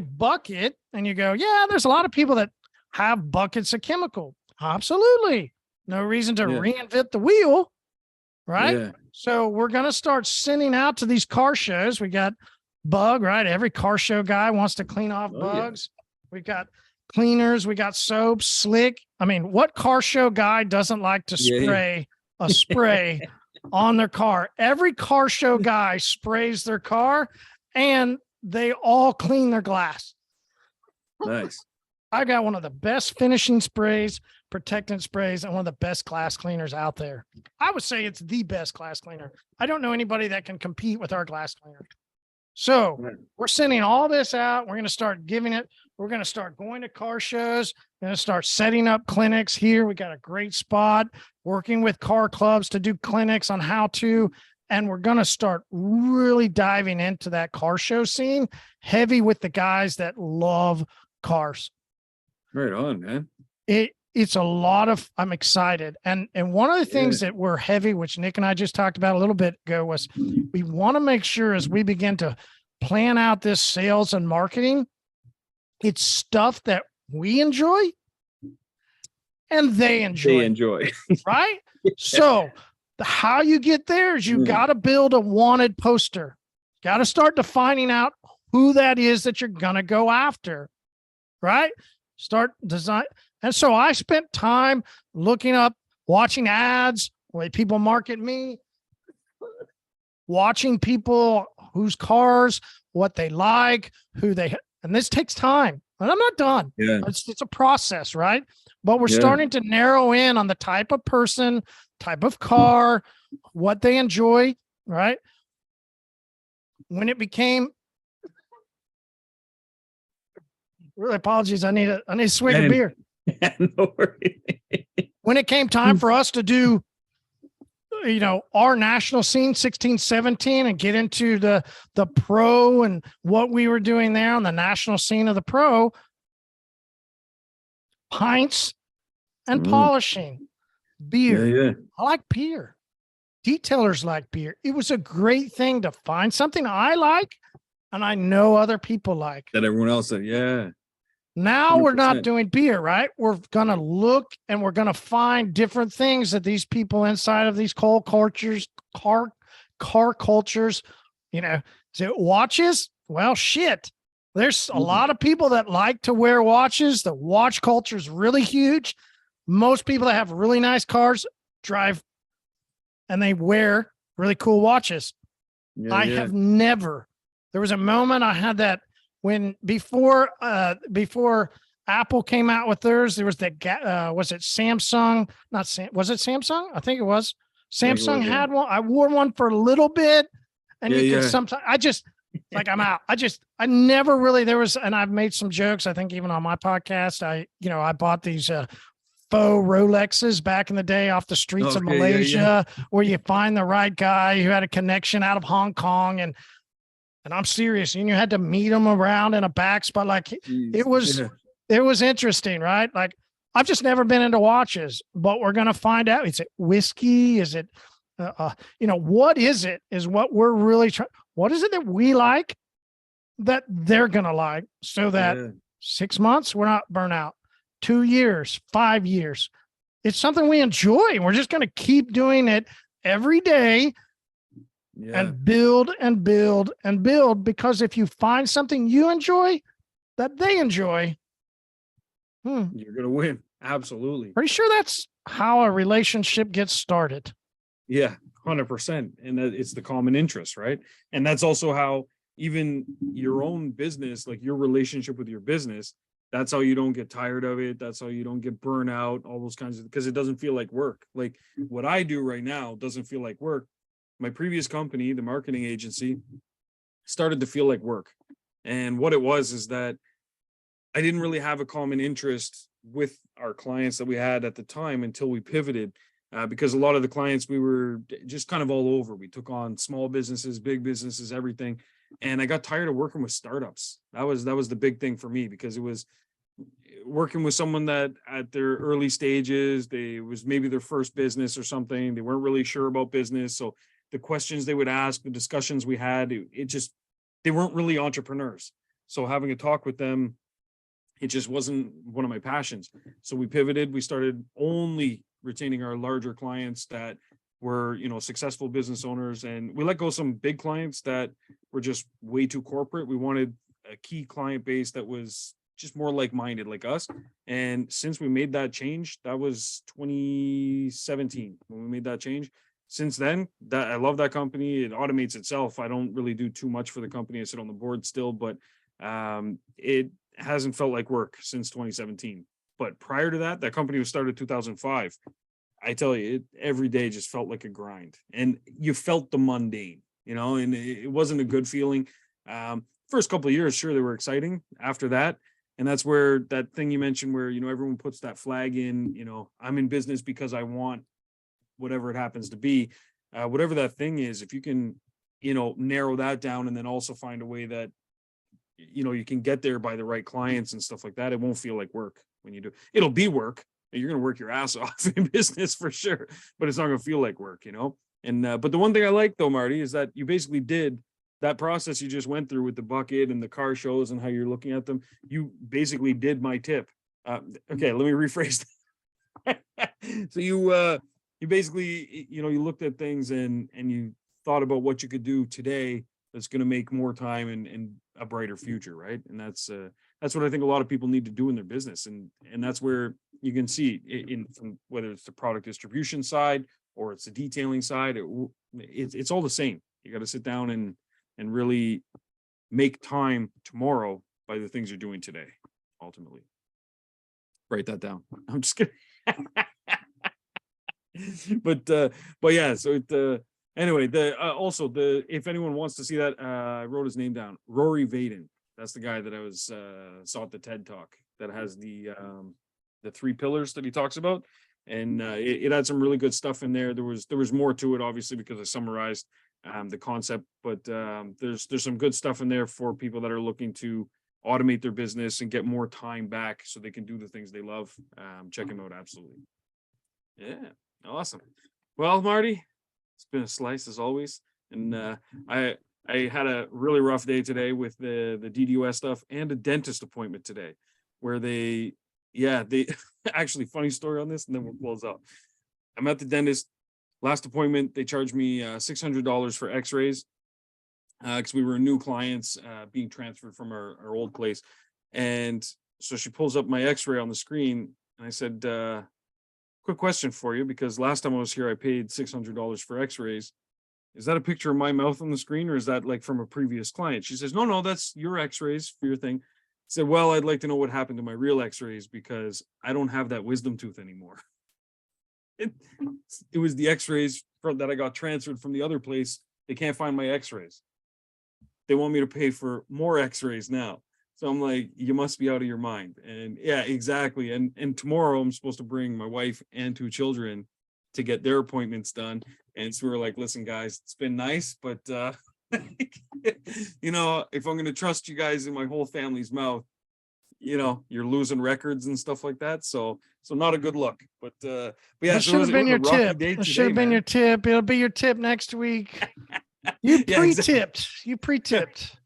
bucket. And you go, yeah, there's a lot of people that have buckets of chemical. Absolutely. No reason to reinvent the wheel. Right. Yeah. So we're going to start sending out to these car shows. We got bug, right? Every car show guy wants to clean off bugs. Yeah. We've got cleaners. We got soaps, slick. I mean, what car show guy doesn't like to spray a spray on their car? Every car show guy sprays their car and they all clean their glass. Nice. I got one of the best finishing sprays, protectant sprays, and one of the best glass cleaners out there. I would say it's the best glass cleaner. I don't know anybody that can compete with our glass cleaner. So we're sending all this out. We're going to start giving it. We're going to start going to car shows. We're going to start setting up clinics here. We got a great spot, working with car clubs to do clinics on how to, and we're going to start really diving into that car show scene, heavy with the guys that love cars. Right on, man. It's a lot of, I'm excited. And one of the things that we're heavy, which Nick and I just talked about a little bit ago, was we want to make sure as we begin to plan out this sales and marketing, it's stuff that we enjoy and they enjoy. Right? So how you get there is you got to build a wanted poster. Got to start defining out who that is that you're going to go after. Right? Start design. And so I spent time looking up, watching ads, the way people market me, watching people whose cars, what they like, and this takes time. And I'm not done. Yeah. It's a process, right? But we're starting to narrow in on the type of person, type of car, what they enjoy, right? When it became, really apologies, I need a swig of beer. No worries. When it came time for us to do, our national scene 16, 17 and get into the pro and what we were doing there on the national scene of the pro, pints and polishing, beer. Yeah. I like beer. Detailers like beer. It was a great thing to find something I like and I know other people like. That everyone else said, yeah. Now 100%. We're not doing beer, right? We're going to look and we're going to find different things that these people inside of these car cultures, is it watches? Well, shit. There's a lot of people that like to wear watches. The watch culture is really huge. Most people that have really nice cars drive and they wear really cool watches. Have never, there was a moment I had that when before Apple came out with theirs, there was that was it Samsung? Was it Samsung? I think it was. Samsung had one. I wore one for a little bit, and you can sometimes. I just I'm out. I never really and I've made some jokes. I think even on my podcast, I bought these faux Rolexes back in the day off the streets of Malaysia, where you find the right guy who had a connection out of Hong Kong and I'm serious. And you had to meet them around in a back spot. Like it was interesting, right? Like I've just never been into watches, but we're going to find out. Is it whiskey? Is it, what is it is what we're really trying. What is it that we like that they're going to like so that 6 months, we're not burnt out. 2 years, 5 years. It's something we enjoy. We're just going to keep doing it every day. And build and build and build, because if you find something you enjoy that they enjoy, you're going to win. Absolutely. Pretty sure that's how a relationship gets started. Yeah, 100%. And that it's the common interest, right? And that's also how even your own business, like your relationship with your business, that's how you don't get tired of it. That's how you don't get burnout, all those kinds of, because it doesn't feel like work. Like what I do right now doesn't feel like work. My previous company, the marketing agency, started to feel like work. And what it was is that I didn't really have a common interest with our clients that we had at the time until we pivoted, because a lot of the clients we were just kind of all over. We took on small businesses, big businesses, everything, and I got tired of working with startups. That was the big thing for me, because it was working with someone that at their early stages, they was maybe their first business or something. They weren't really sure about business, so the questions they would ask, the discussions we had, it just they weren't really entrepreneurs. So having a talk with them, it just wasn't one of my passions. So we pivoted. We started only retaining our larger clients that were, successful business owners. And we let go of some big clients that were just way too corporate. We wanted a key client base that was just more like-minded like us. And since we made that change, that was 2017 when we made that change. Since then, that I love that company. It automates itself. I don't really do too much for the company. I sit on the board still, but it hasn't felt like work since 2017. But prior to that, that company was started 2005. I tell you, every day just felt like a grind, and you felt the mundane, and it wasn't a good feeling. First couple of years, sure, they were exciting. After that, and that's where that thing you mentioned, where everyone puts that flag in. I'm in business because I want whatever it happens to be, whatever that thing is. If you can, narrow that down, and then also find a way that you can get there by the right clients and stuff like that, it won't feel like work when you do. It'll be work. You're going to work your ass off in business for sure, but it's not going to feel like work, And but the one thing I like though, Marty, is that you basically did that process you just went through with the bucket and the car shows and how you're looking at them. You basically did my tip. Okay, let me rephrase that. So you basically, you looked at things and you thought about what you could do today that's going to make more time and a brighter future, right? And that's what I think a lot of people need to do in their business, and that's where you can see from whether it's the product distribution side or it's the detailing side, it's all the same. You got to sit down and really make time tomorrow by the things you're doing today. Ultimately, write that down. I'm just kidding. but yeah, so anyway, also if anyone wants to see that, I wrote his name down. Rory Vaden. That's the guy that I was saw at the TED Talk that has the 3 pillars that he talks about, and it had some really good stuff in there. There was more to it, obviously, because I summarized the concept, but there's some good stuff in there for people that are looking to automate their business and get more time back so they can do the things they love. Check him out, absolutely. Yeah, awesome. Well, Marty, it's been a slice as always, and I had a really rough day today with the DDoS stuff and a dentist appointment today, where they actually, funny story on this, and then we'll close out. I'm at the dentist. Last appointment, they charged me $600 for X-rays because we were new clients being transferred from our old place, and so she pulls up my X-ray on the screen, and I said, "Quick question for you, because last time I was here, I paid $600 for X-rays. Is that a picture of my mouth on the screen, or is that like from a previous client?" She says, no, that's your X-rays for your thing. I said, well, I'd like to know what happened to my real X-rays, because I don't have that wisdom tooth anymore. It was the X-rays that I got transferred from the other place. They can't find my X-rays. They want me to pay for more X-rays now. So I'm like, you must be out of your mind. And yeah, exactly. And tomorrow I'm supposed to bring my wife and 2 children to get their appointments done. And so we were like, listen, guys, it's been nice, but if I'm going to trust you guys in my whole family's mouth, you're losing records and stuff like that. So not a good look, but yeah, that should have been your tip. It should have been your tip. It'll be your tip next week. You pre-tipped. You pre-tipped.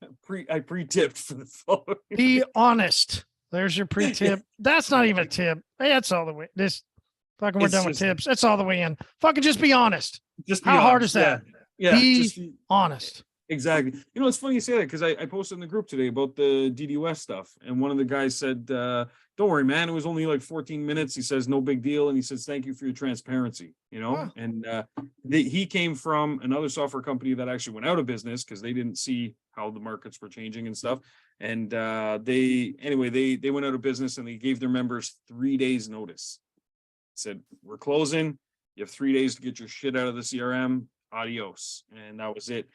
I pre-tipped for the phone. Be honest. There's your pre-tip. That's not even a tip. Hey, that's all the way. We're done with tips. That's all the way in. Fucking just be honest. Just be How honest. hard is that? Yeah. Be honest. Exactly. It's funny you say that, because I posted in the group today about the DDoS stuff, and one of the guys said, don't worry, man. It was only like 14 minutes. He says, no big deal. And he says, thank you for your transparency, Wow. And he came from another software company that actually went out of business because they didn't see how the markets were changing and stuff. And they went out of business and they gave their members 3 days notice. Said, we're closing. You have 3 days to get your shit out of the CRM. Adios. And that was it.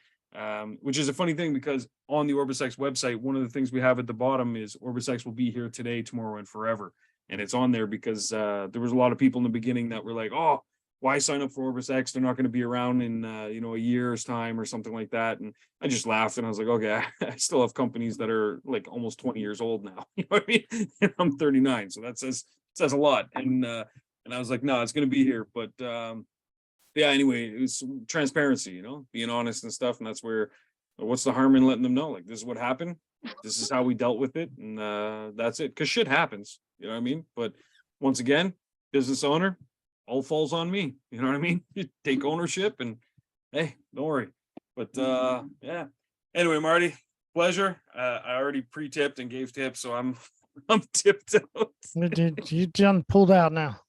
Which is a funny thing because on the OrbisX website, one of the things we have at the bottom is OrbisX will be here today, tomorrow, and forever. And it's on there because there was a lot of people in the beginning that were like, oh, why sign up for OrbisX? They're not going to be around in a year's time or something like that. And I just laughed and I was like, okay, I still have companies that are like almost 20 years old now. You know what I mean? And I'm 39, so that says a lot. And I was like, no, it's going to be here. But yeah, anyway, it was transparency, being honest and stuff. And that's where, what's the harm in letting them know, like, this is what happened. This is how we dealt with it. And that's it. Because shit happens, you know what I mean? But once again, business owner, all falls on me. You know what I mean? You take ownership and hey, don't worry. But yeah. Anyway, Marty, pleasure. I already pre-tipped and gave tips, so I'm tipped out. You done pulled out now.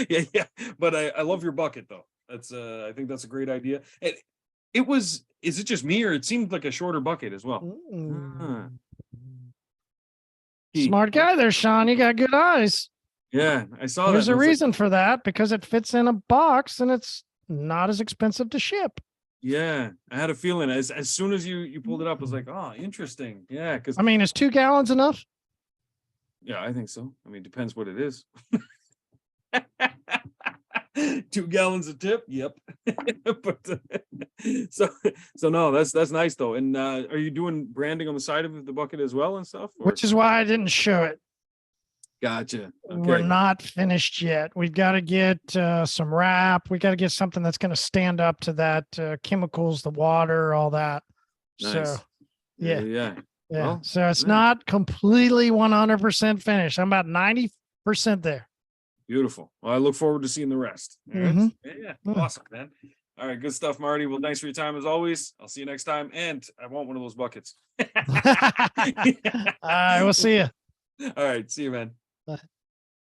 Yeah. But I love your bucket though. That's I think that's a great idea. It was, is it just me or it seemed like a shorter bucket as well? Smart guy there, Shawn. You got good eyes. Yeah, I saw There's that. a reason for that, because it fits in a box and it's not as expensive to ship. Yeah, I had a feeling as soon as you pulled it up, I was like, oh, interesting. Yeah, because I mean, is 2 gallons enough? yeah, I think so. I mean, depends what it is. 2 gallons of tip. Yep. But so no, that's nice though. And are you doing branding on the side of the bucket as well and stuff? Or? Which is why I didn't show it. Gotcha. Okay. We're not finished yet. We've got to get some wrap. We got to get something that's going to stand up to that chemicals, the water, all that. Nice. So yeah. Yeah. Well, so it's not completely 100% finished. I'm about 90% there. Beautiful. Well, I look forward to seeing the rest. All right. Yeah. Awesome, man. All right. Good stuff, Marty. Well, thanks for your time as always. I'll see you next time. And I want one of those buckets. All right. We'll see you. All right. See you, man.